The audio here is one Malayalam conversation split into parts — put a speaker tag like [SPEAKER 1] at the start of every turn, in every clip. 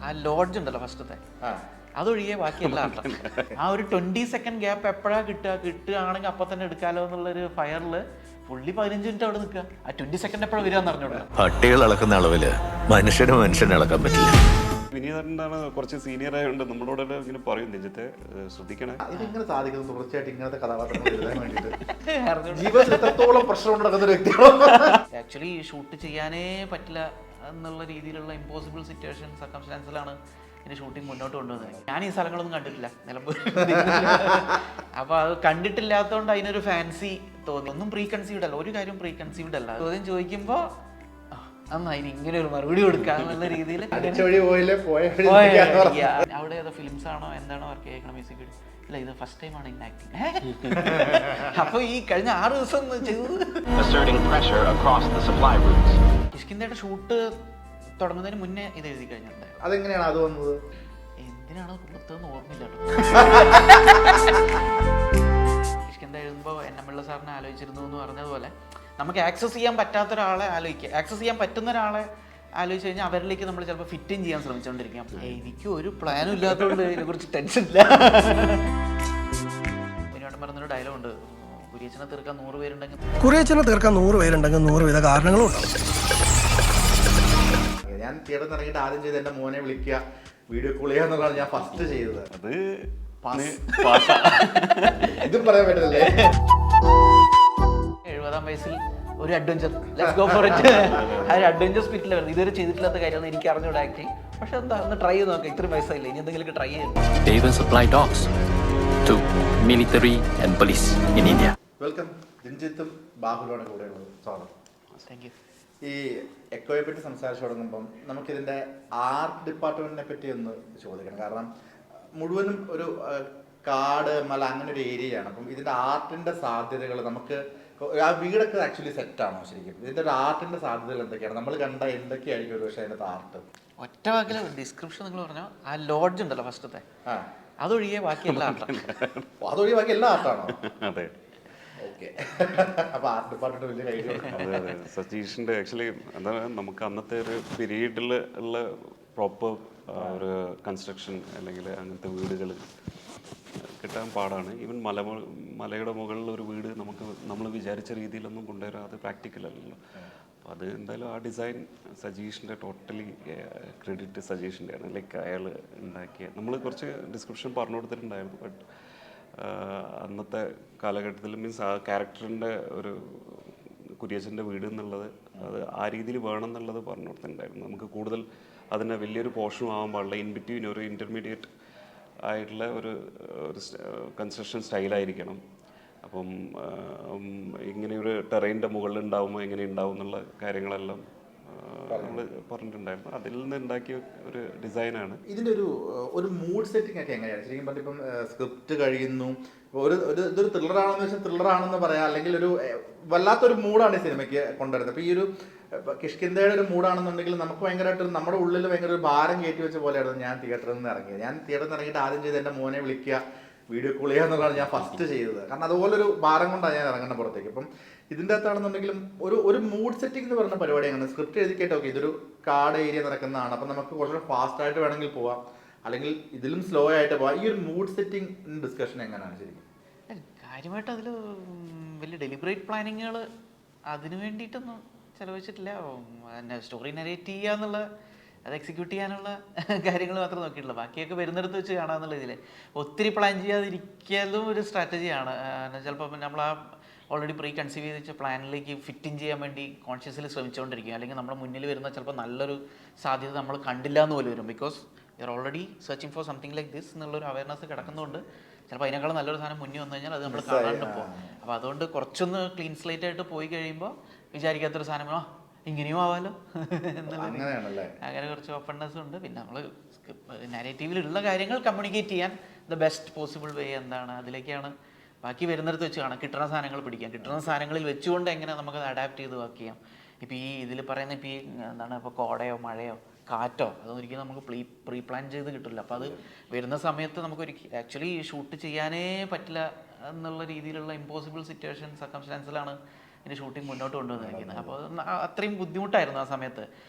[SPEAKER 1] ആ ലോഡ്ജ് ഉണ്ടല്ലോ ഫസ്റ്റത്തെ, അതൊഴികെ ബാക്കിയെല്ലാം ആ ഒരു 20 സെക്കൻഡ് ഗ്യാപ്പ് എപ്പോഴാണ് കിട്ടുകയാണെങ്കിൽ അപ്പം തന്നെ എടുക്കാമല്ലോ എന്നുള്ളൊരു ഫയറിൽ പുള്ളി 15 മിനിറ്റ് അവിടെ നിൽക്കുക. ആ 20 സെക്കൻഡ് എപ്പോഴാണ് വരിക എന്ന് അറിഞ്ഞോളൂ.
[SPEAKER 2] പട്ടികൾ അളക്കുന്ന അളവില് മനുഷ്യനെ അളക്കാൻ പറ്റില്ല.
[SPEAKER 3] വിനീതനാണ് കുറച്ച് സീനിയർ ആയതുകൊണ്ട് നമ്മളോട് ഇങ്ങനെ പറയും, നെഞ്ചത്തെ ശ്രദ്ധിക്കണേ.
[SPEAKER 4] ഇതിങ്ങനെ സാധിക്കുന്നു തുടർച്ചയായിട്ട് ഇങ്ങനത്തെ കഥാപാത്രങ്ങൾ എഴുതാൻ വേണ്ടിയിട്ട് ജീവിതത്തിൽ എത്രത്തോളം പ്രശ്നം നടക്കുന്ന ഒരു വ്യക്തിയാണ്.
[SPEAKER 1] ആക്ച്വലി ഷൂട്ട് ചെയ്യാനേ പറ്റില്ല എന്നുള്ള രീതിയിലുള്ള ഇമ്പോസിബിൾ സിറ്റുവേഷൻ സർക്കംസ്റ്റാൻസിലാണ് ഇതിന്റെ ഷൂട്ടിംഗ് മുന്നോട്ട് കൊണ്ടുവന്നത്. ഞാൻ ഈ സ്ഥലങ്ങളൊന്നും കണ്ടിട്ടില്ല നിലമ്പൂർ. അപ്പോൾ അത് കണ്ടിട്ടില്ലാത്തതുകൊണ്ട് അതിനൊരു ഫാൻസി തോന്നി. ഒന്നും പ്രീ കൺസീവ്ഡ് അല്ല, ഒരു കാര്യം പ്രീ കൺസീവ്ഡ് അല്ല. ചോദ്യം ചോദിക്കുമ്പോൾ അതിന് ഇങ്ങനെ ഒരു മറുപടി കൊടുക്കാന്നുള്ള രീതിയിൽ അവിടെ ഏതോ ഫിലിംസ് ആണോ എന്താണോ വർക്ക് ചെയ്യണം മ്യൂസിക് ഇല്ല, ഇത് ഫസ്റ്റ് ടൈം ആണ് ഇൻ ആക്ടിങ്. അപ്പൊ ഈ കഴിഞ്ഞ 6 ദിവസം ചെയ്തത് കിഷ്കിന്ധയുടെ ഷൂട്ട് തുടങ്ങുന്നതിന് മുന്നേ ഇത് എഴുതി കഴിഞ്ഞിട്ടുണ്ട്.
[SPEAKER 4] അതെങ്ങനെയാണ് അത് വന്നത്?
[SPEAKER 1] എന്തിനാണ് കൊടുത്തതെന്ന് ഓർമ്മയില്ല. കിഷ്കിന്ധ എഴുതുമ്പോൾ എന്നമ്പിള്ള സാറിനെ ആലോചിച്ചിരുന്നു എന്ന് പറഞ്ഞതുപോലെ നമുക്ക് ആക്സസ് ചെയ്യാൻ പറ്റാത്ത ഒരാളെ ആലോചിക്കുക, ആക്സസ് ചെയ്യാൻ പറ്റുന്ന ഒരാളെ ആലോചിച്ച് കഴിഞ്ഞാൽ അവരിലേക്ക് നമ്മൾ ചിലപ്പോൾ ഫിറ്റ് ചെയ്യാൻ ശ്രമിച്ചുകൊണ്ടിരിക്കാം. എനിക്ക് ഒരു പ്ലാനും ഇല്ലാത്തതുകൊണ്ട് ഇതിനെക്കുറിച്ച് ടെൻഷൻ ഇല്ല. മുന്നോട്ട് പറഞ്ഞൊരു ഡയലോഗ് ഉണ്ട്, കുരിയച്ചനെ തീർക്കാൻ 100 പേരുണ്ടെങ്കിൽ
[SPEAKER 5] 100 വിധ കാരണങ്ങളും ഉണ്ടാവും.
[SPEAKER 4] ഞാൻ തിയേറ്ററിൽ ഇറങ്ങിയിട്ട് ആദ്യം ചെയ്ത് എന്റെ മോനെ വിളിക്കുക, വീഡിയോ കോൾ ചെയ്യുക എന്നുള്ളതാണ് ഞാൻ ഫസ്റ്റ് ചെയ്തത്.
[SPEAKER 3] അത്
[SPEAKER 4] ഇതും പറയാൻ പറ്റില്ലേ?
[SPEAKER 1] 70-ാം വയസ്സിൽ ഒരു adventure, let's go for it. ആ ഒരു അഡ്വഞ്ചർ സ്പിരിറ്റിൽ വരുന്നത് ഇതുവരെ ചെയ്തിട്ടില്ലാത്ത കാര്യമാണ്. എനിക്ക് അറിഞ്ഞൂടെ ആക്ടിങ്, പക്ഷെ എന്താ ഒന്ന് ട്രൈ ചെയ്ത് നോക്കാം. ഇത്രയും വയസ്സായില്ല, ഇനി എന്തെങ്കിലും ട്രൈ ചെയ്യാം.
[SPEAKER 6] They even supply dogs to military and police in India.
[SPEAKER 4] Welcome. രഞ്ജിത്തും ബാഹുലാണ് കൂടെയുള്ളത്. സ്വാഗതം.
[SPEAKER 1] Thank you.
[SPEAKER 4] ഈ എക്കോയെ പറ്റി സംസാരിച്ചു തുടങ്ങുമ്പം നമുക്കിതിൻ്റെ ആർട്ട് ഡിപ്പാർട്ട്മെൻറ്റിനെ പറ്റി ഒന്ന് ചോദിക്കണം. കാരണം മുഴുവനും ഒരു കാട് മല അങ്ങനെ ഒരു ഏരിയയാണ്. അപ്പം ഇതിൻ്റെ ആർട്ടിൻ്റെ സാധ്യതകൾ നമുക്ക് ആ വീടൊക്കെ ആക്ച്വലി സെറ്റാണോ ശരിക്കും? ഇതിൻ്റെ ഒരു ആർട്ടിൻ്റെ സാധ്യതകൾ എന്തൊക്കെയാണ്? നമ്മൾ കണ്ട എന്തൊക്കെയായിരിക്കും ഒരു പക്ഷേ അതിൻ്റെ ആർട്ട്?
[SPEAKER 1] ഒറ്റ വാക്കിൽ ഡിസ്ക്രിപ്ഷൻ നിങ്ങൾ പറഞ്ഞോ. ആ ലോഡ്ജ് ഉണ്ടല്ലോ ഫസ്റ്റത്തെ, അതൊഴികെ ബാക്കി എല്ലാ ആർട്ടാണ്.
[SPEAKER 4] അതൊഴികെ ബാക്കി എല്ലാ ആർട്ടാണോ?
[SPEAKER 3] അതെ.
[SPEAKER 4] ഓക്കെ. അപ്പോൾ ആർട്ട് ഡിപ്പാർട്ട്മെന്റ് വലിയ ഐഡിയ.
[SPEAKER 3] അതെ. സജീഷിൻ്റെ ആക്ച്വലി എന്താ, നമുക്ക് അന്നത്തെ ഒരു പീരീഡിൽ ഉള്ള പ്രോപ്പർ ഒരു കൺസ്ട്രക്ഷൻ അല്ലെങ്കിൽ അങ്ങനത്തെ വീടുകൾ കിട്ടാൻ പാടാണ്. ഈവൻ മലയുടെ മുകളിൽ ഒരു വീട് നമ്മൾ വിചാരിച്ച രീതിയിലൊന്നും കൊണ്ടുവരാം, അത് പ്രാക്ടിക്കൽ അല്ലല്ലോ. അപ്പോൾ അത് എന്തായാലും ആ ഡിസൈൻ സജീഷിൻ്റെ ടോട്ടലി ക്രെഡിറ്റ് സജീഷിൻ്റെയാണ്. ലൈക്ക് അയാൾ ഉണ്ടാക്കിയ, നമ്മൾ കുറച്ച് ഡിസ്ക്രിപ്ഷൻ പറഞ്ഞു കൊടുത്തിട്ടുണ്ടായിരുന്നു. ബട്ട് അന്നത്തെ കാലഘട്ടത്തിൽ മീൻസ് ആ ക്യാരക്ടറിൻ്റെ ഒരു കുര്യച്ചൻ്റെ വീട് എന്നുള്ളത് അത് ആ രീതിയിൽ വേണം എന്നുള്ളത് പറഞ്ഞു കൊടുത്തിട്ടുണ്ടായിരുന്നു. നമുക്ക് കൂടുതൽ അതിനെ വലിയൊരു പോർഷനും ആവാൻ പാടില്ല, ഇൻ ബിറ്റ്വീൻ ഒരു ഇൻ്റർമീഡിയറ്റ് ആയിട്ടുള്ള ഒരു കൺസ്ട്രക്ഷൻ സ്റ്റൈലായിരിക്കണം. അപ്പം ഇങ്ങനെയൊരു ടെറൈൻ്റെ മുകളിൽ ഉണ്ടാകുമ്പോൾ എങ്ങനെ ഉണ്ടാവും എന്നുള്ള കാര്യങ്ങളെല്ലാം നമ്മൾ പറഞ്ഞിട്ടുണ്ടായിരുന്നു. അതിൽ നിന്ന് ഉണ്ടാക്കിയ ഒരു ഡിസൈനാണ്.
[SPEAKER 4] ഇതിൻ്റെ ഒരു മൂഡ് സെറ്റിംഗ് ഒക്കെ എങ്ങനെയാണ് ശരിക്കും പറഞ്ഞാൽ? ഇപ്പം സ്ക്രിപ്റ്റ് കഴിയുന്നു, ഇതൊരു ത്രില്ലറാണെന്ന് വെച്ചാൽ ത്രില്ലറാണെന്ന് പറയാം, അല്ലെങ്കിൽ ഒരു വല്ലാത്തൊരു മൂഡാണ് ഈ സിനിമയ്ക്ക് കൊണ്ടുവരുന്നത്. അപ്പോൾ ഈ ഒരു കിഷ്കിന്ധയുടെ ഒരു മൂഡാണെന്നുണ്ടെങ്കിൽ നമുക്ക് ഭയങ്കരമായിട്ട് നമ്മുടെ ഉള്ളിൽ ഭയങ്കര ഒരു ഭാരം കയറ്റി വെച്ച പോലെയായിരുന്നു ഞാൻ തിയേറ്ററിൽ നിന്ന് ഇറങ്ങിയത്. ഞാൻ തിയേറ്ററിൽ നിന്ന് ഇറങ്ങിയിട്ട് ആദ്യം ചെയ്ത് എൻ്റെ മോനെ വിളിക്കുക, വീഡിയോ കോൾ ചെയ്യുക എന്നുള്ളതാണ് ഞാൻ ഫസ്റ്റ് ചെയ്തത്. കാരണം അതുപോലൊരു ഭാരം കൊണ്ടാണ് ഞാൻ ഇറങ്ങുന്ന പുറത്തേക്ക്. അപ്പം ഇതിൻ്റെ അകത്താണെന്നുണ്ടെങ്കിലും ഒരു മൂഡ് സെറ്റിംഗ് എന്ന് പറഞ്ഞ പരിപാടി അങ്ങനെ സ്ക്രിപ്റ്റ് എഴുതി കേട്ടോ, ഓക്കെ ഇതൊരു കാട് ഏരിയ നടക്കുന്നതാണ്, അപ്പം നമുക്ക് കുറച്ചുകൂടെ ഫാസ്റ്റായിട്ട് വേണമെങ്കിൽ പോവാം, അല്ലെങ്കിൽ ഇതിലും സ്ലോ ആയിട്ട് പോവാം. ഈ ഒരു മൂഡ് സെറ്റിംഗ് ഡിസ്കഷൻ എങ്ങനെയാണ് ശരിക്കും?
[SPEAKER 1] കാര്യമായിട്ട് അതിൽ വലിയ ഡെലിബറേറ്റ് പ്ലാനിങ്ങുകൾ അതിന് വേണ്ടിയിട്ടൊന്നും ചിലവഴിച്ചിട്ടില്ല. പിന്നെ സ്റ്റോറി നരേറ്റ് ചെയ്യുക എന്നുള്ള, അത് എക്സിക്യൂട്ട് ചെയ്യാനുള്ള കാര്യങ്ങൾ മാത്രമേ നോക്കിയിട്ടുള്ളൂ. ബാക്കിയൊക്കെ വരുന്നിടത്ത് വെച്ച് കാണാമെന്നുള്ള ഇതിൽ ഒത്തിരി പ്ലാൻ ചെയ്യാതിരിക്കലും ഒരു സ്ട്രാറ്റജിയാണ്. ചിലപ്പോൾ നമ്മൾ ആ ഓൾറെഡി പ്രീ കൺസീവ് ചെയ്ത് വെച്ച പ്ലാനിലേക്ക് ഫിറ്റിങ് ചെയ്യാൻ വേണ്ടി കോൺഷ്യസ്ലി ശ്രമിച്ചുകൊണ്ടിരിക്കും. അല്ലെങ്കിൽ നമ്മുടെ മുന്നിൽ വരുന്ന ചിലപ്പോൾ നല്ലൊരു സാധ്യത നമ്മൾ കണ്ടില്ല എന്ന് പോലും വരും. Because you are already searching for something like this എന്നുള്ളൊരു അവയർനെസ് കിടക്കുന്നതുകൊണ്ട് ചിലപ്പോൾ അതിനേക്കാളും നല്ലൊരു സാധനം മുന്നിൽ വന്നു കഴിഞ്ഞാൽ അത് നമ്മൾ കാണാണ്ട് പോകും. അപ്പോൾ അതുകൊണ്ട് കുറച്ചൊന്ന് ക്ലീൻ സ്ലേറ്റ് ആയിട്ട് പോയി കഴിയുമ്പോൾ വിചാരിക്കാത്തൊരു സാധനം ഇങ്ങനെയും ആവാലോ എന്നുള്ളത്, അങ്ങനെ കുറച്ച് ഓപ്പൺനെസ് ഉണ്ട്. പിന്നെ നമ്മൾ നാരേറ്റീവിലുള്ള കാര്യങ്ങൾ കമ്മ്യൂണിക്കേറ്റ് ചെയ്യാൻ ദ ബെസ്റ്റ് പോസിബിൾ വേ എന്താണ്, അതിലേക്കാണ് ബാക്കി വരുന്നിടത്ത് വെച്ച് കാണാം. കിട്ടുന്ന സാധനങ്ങൾ പിടിക്കാം, കിട്ടുന്ന സാധനങ്ങളിൽ വെച്ചുകൊണ്ട് എങ്ങനെ നമുക്കത് അഡാപ്റ്റ് ചെയ്ത് വർക്ക് ചെയ്യാം. ഇപ്പോൾ ഈ ഇതിൽ പറയുന്ന ഇപ്പോൾ ഈ എന്താണ്, ഇപ്പോൾ കോടയോ മഴയോ കാറ്റോ അതൊന്നും ഒരിക്കലും നമുക്ക് പ്രീ പ്ലാൻ ചെയ്ത് കിട്ടില്ല. അപ്പോൾ അത് വരുന്ന സമയത്ത് നമുക്കൊരു ആക്ച്വലി ഷൂട്ട് ചെയ്യാനേ പറ്റില്ല എന്നുള്ള രീതിയിലുള്ള ഇമ്പോസിബിൾ സിറ്റുവേഷൻ സർക്കംസ്റ്റാൻസിലാണ് ഇതിൻ്റെ ഷൂട്ടിംഗ് മുന്നോട്ട് കൊണ്ടുവന്നിരിക്കുന്നത്. അപ്പോൾ അത്രയും ബുദ്ധിമുട്ടായിരുന്നു ആ സമയത്ത്.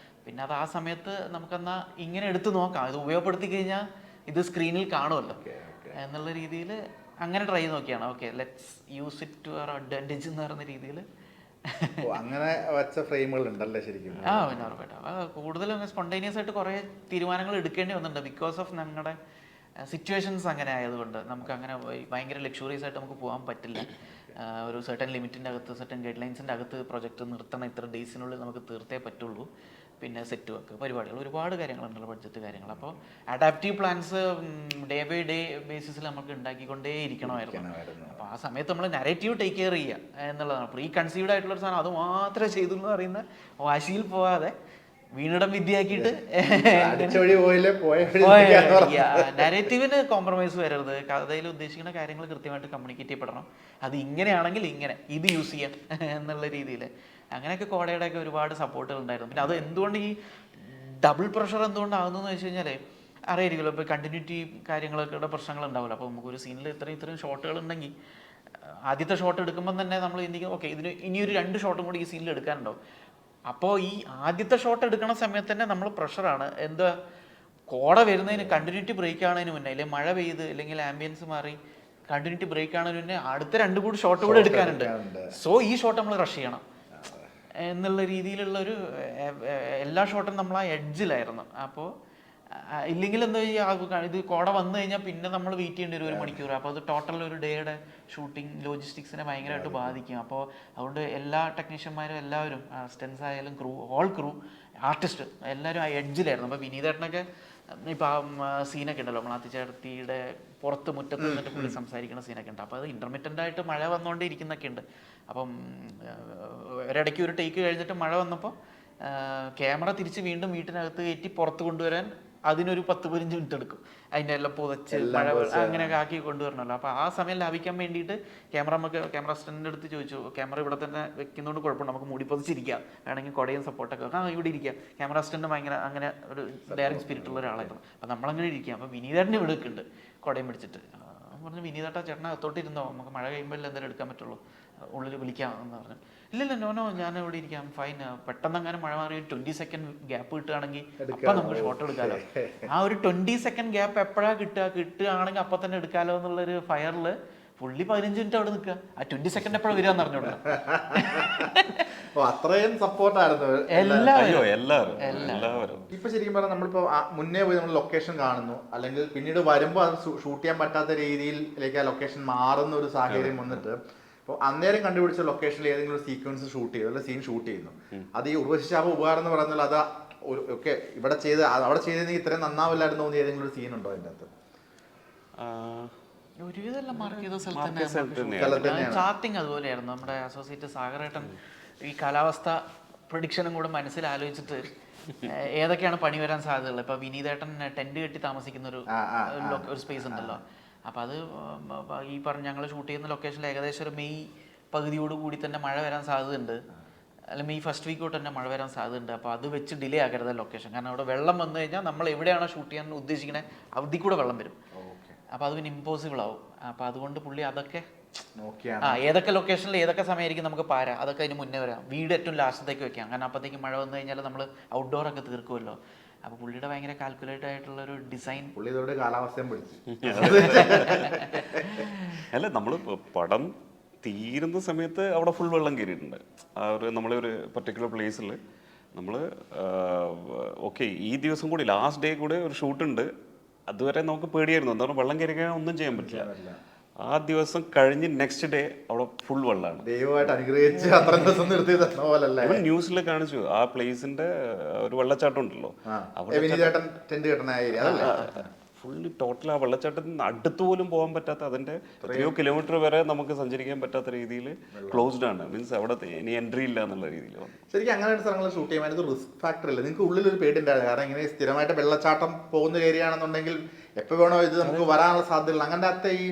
[SPEAKER 1] പിന്നെ അത് ആ സമയത്ത് നമുക്കെന്നാൽ ഇങ്ങനെ എടുത്ത് നോക്കാം, ഇത് ഉപയോഗപ്പെടുത്തി കഴിഞ്ഞാൽ ഇത് സ്ക്രീനിൽ കാണുമല്ലോ എന്നുള്ള രീതിയിൽ അങ്ങനെ ട്രൈ ചെയ്ത് നോക്കിയാണ്. Okay, let's use it to our advantage എന്ന് പറയുന്ന രീതിയിൽ
[SPEAKER 4] അങ്ങനെ വെച്ച ഫ്രെയിമുകൾ ഉണ്ടല്ലേ ശരിക്കും?
[SPEAKER 1] പിന്നെ ഉറപ്പായിട്ടും കൂടുതലും സ്പോണ്ടേനിയസ് ആയിട്ട് കുറേ തീരുമാനങ്ങൾ എടുക്കേണ്ടി വന്നിട്ടുണ്ട്. ബിക്കോസ് ഓഫ് ഞങ്ങളുടെ സിറ്റുവേഷൻസ് അങ്ങനെ ആയതുകൊണ്ട് നമുക്ക് അങ്ങനെ ഭയങ്കര ലക്ഷറീസ് ആയിട്ട് നമുക്ക് പോകാൻ പറ്റില്ല. ഒരു സർട്ടൻ ലിമിറ്റിൻ്റെ അകത്ത്, സർട്ടൻ ഗൈഡ് ലൈൻസിൻ്റെ അകത്ത് പ്രൊജക്റ്റ് നിർത്തണം, ഇത്ര ഡേയ്സിനുള്ളിൽ നമുക്ക് തീർത്തേ പറ്റുള്ളൂ. പിന്നെ സെറ്റ് വർക്ക് പരിപാടികൾ, ഒരുപാട് കാര്യങ്ങളുണ്ടല്ലോ, ബഡ്ജറ്റ് കാര്യങ്ങൾ. അപ്പോൾ adaptive plans day by day ബേസിസിൽ നമുക്ക് ഉണ്ടാക്കിക്കൊണ്ടേ ഇരിക്കണമായിരുന്നു. അപ്പോൾ ആ സമയത്ത് നമ്മൾ നരേറ്റീവ് ടേക്ക് കെയർ ചെയ്യുക എന്നുള്ളതാണ്. പ്രീ കൺസീവ്ഡ് ആയിട്ടുള്ളൊരു സാധനം അത് മാത്രമേ ചെയ്തു എന്ന് പറയുന്ന വാശിയിൽ പോവാതെ വീണിടം വിദ്യയാക്കിയിട്ട് നരേറ്റീവിന് കോംപ്രമൈസ് വരരുത്. കഥയിൽ ഉദ്ദേശിക്കുന്ന കാര്യങ്ങൾ കൃത്യമായിട്ട് കമ്മ്യൂണിക്കേറ്റ് ചെയ്യപ്പെടണം. അത് ഇങ്ങനെയാണെങ്കിൽ ഇങ്ങനെ ഇത് യൂസ് ചെയ്യാം എന്നുള്ള രീതിയിൽ അങ്ങനെയൊക്കെ കോടയുടെയൊക്കെ ഒരുപാട് സപ്പോർട്ടുകൾ ഉണ്ടായിരുന്നു. പിന്നെ അത് എന്തുകൊണ്ട് ഈ ഡബിൾ പ്രഷർ എന്തുകൊണ്ടാകുന്നതെന്ന് വെച്ച് കഴിഞ്ഞാൽ അറിയായിരിക്കുമല്ലോ, ഇപ്പോൾ കണ്ടിന്യൂറ്റി കാര്യങ്ങളൊക്കെ പ്രശ്നങ്ങൾ ഉണ്ടാവില്ല. അപ്പോൾ നമുക്കൊരു സീനിൽ ഇത്രയും ഷോട്ടുകൾ ഉണ്ടെങ്കിൽ ആദ്യത്തെ ഷോട്ട് എടുക്കുമ്പോൾ തന്നെ നമ്മൾ ചിന്തിക്കും ഓക്കെ ഇതിന് ഇനിയൊരു 2 ഷോട്ടും കൂടി ഈ സീനിൽ എടുക്കാനുണ്ടോ. അപ്പോൾ ഈ ആദ്യത്തെ ഷോട്ട് എടുക്കുന്ന സമയത്ത് തന്നെ നമ്മൾ പ്രഷറാണ്. എന്താ കോട വരുന്നതിന് കണ്ടിന്യൂറ്റി ബ്രേക്ക് ആണതിന് മുന്നേ, അല്ലെങ്കിൽ മഴ പെയ്ത് അല്ലെങ്കിൽ ആംബിയൻസ് മാറി കണ്ടിന്യൂറ്റി ബ്രേക്ക് ആണതിന് മുന്നേ അടുത്ത 2 കൂടി ഷോട്ട് കൂടെ എടുക്കാനുണ്ട്. സോ ഈ ഷോട്ട് നമ്മൾ റഷ് ചെയ്യണം എന്നുള്ള രീതിയിലുള്ളൊരു എല്ലാ ഷോട്ടും നമ്മൾ ആ എഡ്ജിലായിരുന്നു. അപ്പോൾ ഇല്ലെങ്കിൽ എന്താ ചെയ്യുക, ഇത് കോട വന്നു കഴിഞ്ഞാൽ പിന്നെ നമ്മൾ വെയിറ്റ് ചെയ്യേണ്ടി വരും 1 മണിക്കൂർ. അപ്പോൾ അത് ടോട്ടൽ ഒരു ഡേയുടെ ഷൂട്ടിംഗ് ലോജിസ്റ്റിക്സിനെ ഭയങ്കരമായിട്ട് ബാധിക്കും. അപ്പോൾ അതുകൊണ്ട് എല്ലാ ടെക്നീഷ്യന്മാരും എല്ലാവരും സ്റ്റെൻസ് ആയാലും ഓൾ ക്രൂ ആർട്ടിസ്റ്റ് എല്ലാവരും ആ എഡ്ജിലായിരുന്നു. അപ്പോൾ വിനീതേട്ടനൊക്കെ ഇപ്പം സീനൊക്കെ ഉണ്ടല്ലോ, മണാത്തിച്ചേർത്തിയുടെ പുറത്ത് മുറ്റത്ത് നിന്നിട്ട് പുള്ളി സംസാരിക്കുന്ന സീനൊക്കെ ഉണ്ട്. അപ്പോൾ അത് ഇൻ്റർമിറ്റൻ്റ് ആയിട്ട് മഴ വന്നുകൊണ്ടേ ഇരിക്കുന്നൊക്കെ ഉണ്ട്. അപ്പം ഒരിടയ്ക്ക് ഒരു ടേക്ക് കഴിഞ്ഞിട്ട് മഴ വന്നപ്പോൾ ക്യാമറ തിരിച്ച് വീണ്ടും വീട്ടിനകത്ത് കയറ്റി പുറത്ത് കൊണ്ടുവരാൻ അതിനൊരു 10-15 മിനിറ്റ് എടുക്കും. അതിൻ്റെ എല്ലാം പുതച്ച് മഴ അങ്ങനെയൊക്കെ ആക്കി കൊണ്ടുവരണമല്ലോ. അപ്പോൾ ആ സമയം ലാഭിക്കാൻ വേണ്ടിയിട്ട് ക്യാമറ അസിസ്റ്റൻ്റിൻ്റെ അടുത്ത് ചോദിച്ചു, ക്യാമറ ഇവിടെ തന്നെ വെക്കുന്നതുകൊണ്ട് കുഴപ്പമില്ല, നമുക്ക് മൂടി പൊതിച്ചിരിക്കാം, വേണമെങ്കിൽ കുടയും സപ്പോർട്ടൊക്കെ ഇവിടെ ഇരിക്കാം. ക്യാമറ അസിസ്റ്റൻ്റ് ഭയങ്കര അങ്ങനെ ഒരു ഡയറക്റ്റ് സ്പിരിറ്റ് ഉള്ള ഒരാളായിരുന്നു. അപ്പോൾ നമ്മളങ്ങനെ ഇരിക്കാം. അപ്പോൾ വിനീതേട്ടനെ ഇവിടെ നിൽക്കുന്നുണ്ട് കുടയും പിടിച്ചിട്ട്. പറഞ്ഞു വിനീതേട്ടാ ചേട്ടൻ അകത്തോട്ടിരുന്നോ, നമുക്ക് മഴ കഴിയുമ്പോൾ എന്തായാലും എടുക്കാൻ പറ്റുള്ളൂ, ഉള്ളിൽ വിളിക്കാം എന്ന് പറഞ്ഞു. ഇല്ലല്ല നോനോ ഞാൻ ഇവിടെ ഇരിക്കാം, ഫൈൻ. പെട്ടെന്ന് അങ്ങനെ മഴ മാറി 20 സെക്കൻഡ് ഗ്യാപ്പ് കിട്ടുകയാണെങ്കിൽ അപ്പം നമുക്ക് ഷോട്ട് എടുക്കാമല്ലോ. ആ ഒരു 20 സെക്കൻഡ് ഗ്യാപ്പ് എപ്പോഴാണ് കിട്ടുകയാണെങ്കിൽ അപ്പം തന്നെ എടുക്കാമല്ലോ എന്നുള്ളൊരു ഫയറിൽ പുള്ളി 15 മിനിറ്റ് അവിടെ നിൽക്കുക. ആ 20 സെക്കൻഡ് എപ്പോഴാണ് വരിക എന്ന് അറിഞ്ഞോളൂ.
[SPEAKER 4] അത്രയും സപ്പോർട്ടായിരുന്നു
[SPEAKER 3] എല്ലാവരും.
[SPEAKER 4] ഇപ്പൊ ശരിക്കും പറഞ്ഞാൽ നമ്മളിപ്പോ മുന്നേ പോയി നമ്മൾ ലൊക്കേഷൻ കാണുന്നു, അല്ലെങ്കിൽ പിന്നീട് വരുമ്പോൾ അത് ഷൂട്ട് ചെയ്യാൻ പറ്റാത്ത രീതിയിലേക്ക് ആ ലൊക്കേഷൻ മാറുന്ന ഒരു സാഹചര്യം വന്നിട്ട് അപ്പോൾ അന്നേരം കണ്ടുപിടിച്ച ലൊക്കേഷനിൽ ഏതെങ്കിലും ഒരു സീക്വൻസ് ഷൂട്ട് ചെയ്തു, അല്ലെങ്കിൽ സീൻ ഷൂട്ട് ചെയ്യുന്നു, അത് ഈ ഉർവശിശാപ ഉപകാരം എന്ന് പറഞ്ഞാൽ അത് ഓക്കെ ഇവിടെ ചെയ്ത് അവിടെ ചെയ്തെങ്കിൽ ഇത്രയും നന്നാവില്ലായിരുന്നു തോന്നി ഏതെങ്കിലും ഒരു സീൻ ഉണ്ടോ അതിൻ്റെ അകത്ത്?
[SPEAKER 1] ഒരുവിധമെല്ലാം മാർക്ക് ചെയ്ത ചാർട്ടിങ് അതുപോലെയായിരുന്നു. നമ്മുടെ അസോസിയേറ്റ് സാഗരേട്ടൻ ഈ കാലാവസ്ഥ പ്രഡിക്ഷനും കൂടെ മനസ്സിൽ ആലോചിച്ചിട്ട് ഏതൊക്കെയാണ് പണി വരാൻ സാധ്യതയുള്ളത്. ഇപ്പൊ വിനീതേട്ടൻ ടെന്റ് കെട്ടി താമസിക്കുന്ന ഒരു സ്പേസ് ഉണ്ടല്ലോ. അപ്പം അത് ഈ ഞങ്ങൾ ഷൂട്ട് ചെയ്യുന്ന ലൊക്കേഷനിൽ ഏകദേശം ഒരു മെയ് പകുതിയോടുകൂടി തന്നെ മഴ വരാൻ സാധ്യതയുണ്ട്, അല്ലെങ്കിൽ മെയ് ഫസ്റ്റ് വീക്ക് തൊട്ട് തന്നെ മഴ വരാൻ സാധ്യതയുണ്ട്. അപ്പോൾ അത് വെച്ച് ഡിലേ ആക്കരുത് ലൊക്കേഷൻ. കാരണം അവിടെ വെള്ളം വന്നു കഴിഞ്ഞാൽ നമ്മൾ എവിടെയാണോ ഷൂട്ട് ചെയ്യാൻ ഉദ്ദേശിക്കുന്നത് അവിടെ കൂടെ വെള്ളം വരും. അപ്പോൾ അത് പിന്നെ ഇമ്പോസിബിൾ ആവും. അപ്പോൾ അതുകൊണ്ട് പുള്ളി അതൊക്കെ ഏതൊക്കെ ലൊക്കേഷനിൽ ഏതൊക്കെ സമയമായിരിക്കും നമുക്ക് പാര, അതൊക്കെ അതിന് മുന്നേ വരാം. വീട് ഏറ്റവും ലാസ്റ്റത്തേക്ക് വെക്കാം, കാരണം അപ്പോഴത്തേക്ക് മഴ വന്നു കഴിഞ്ഞാൽ നമ്മൾ ഔട്ട്ഡോർ ഒക്കെ തീർക്കുമല്ലോ. അപ്പോൾ പുള്ളിയുടെ ഭയങ്കര കാൽക്കുലേറ്റ് ആയിട്ടുള്ള ഒരു ഡിസൈൻ
[SPEAKER 4] കാലാവസ്ഥയും പിടിച്ചു.
[SPEAKER 3] അല്ല, നമ്മൾ പടം തീരുന്ന സമയത്ത് അവിടെ ഫുൾ വെള്ളം കയറിയിട്ടുണ്ട്. ആ ഒരു നമ്മളെ ഒരു പർട്ടിക്കുലർ പ്ലേസിൽ നമ്മൾ ഓക്കെ ഈ ദിവസം കൂടി ലാസ്റ്റ് ഡേ കൂടെ ഒരു ഷൂട്ടുണ്ട്. അതുവരെ നമുക്ക് പേടിയായിരുന്നു, എന്താ പറയുക വെള്ളം കയറി കഴിഞ്ഞാൽ ഒന്നും ചെയ്യാൻ പറ്റില്ല. ആ ദിവസം കഴിഞ്ഞ് നെക്സ്റ്റ് ഡേ അവിടെ ഫുൾ വെള്ളമാണ്.
[SPEAKER 4] ദൈവമായിട്ട് അനുഗ്രഹിച്ച് അത്ര ദിവസം നിർത്തി തന്ന പോലല്ലേ.
[SPEAKER 3] ന്യൂസിൽ കാണിച്ചു ആ പ്ലേസിന്റെ ഒരു വെള്ളച്ചാട്ടം ഉണ്ടല്ലോ, ഫുള്ളി ടോട്ടൽ ആ വെള്ളച്ചാട്ടത്തിന് അടുത്ത് പോലും പോകാൻ പറ്റാത്ത, അതിന്റെ എത്രയോ കിലോമീറ്റർ വരെ നമുക്ക് സഞ്ചരിക്കാൻ പറ്റാത്ത രീതിയിൽ ക്ലോസ്ഡ് ആണ്. മീൻസ് അവിടെ ഇനി എൻട്രി ഇല്ല എന്നുള്ള രീതിയിൽ.
[SPEAKER 4] ശരിക്കും അങ്ങനെ സ്ഥലങ്ങൾ ഷൂട്ട് ചെയ്യാൻ ഒരു റിസ്ക് ഫാക്ടർ ഇല്ല? നിങ്ങൾക്ക് ഉള്ളിലൊരു പേടിണ്ടായിരുന്നു, കാരണം ഇങ്ങനെ സ്ഥിരമായിട്ട് വെള്ളച്ചാട്ടം പോകുന്ന ഏരിയ ആണെന്നുണ്ടെങ്കിൽ എപ്പോൾ വേണോ ഇത് നമുക്ക് വരാനുള്ള സാധ്യതയില്ല. അങ്ങനത്തെ അകത്തെ ഈ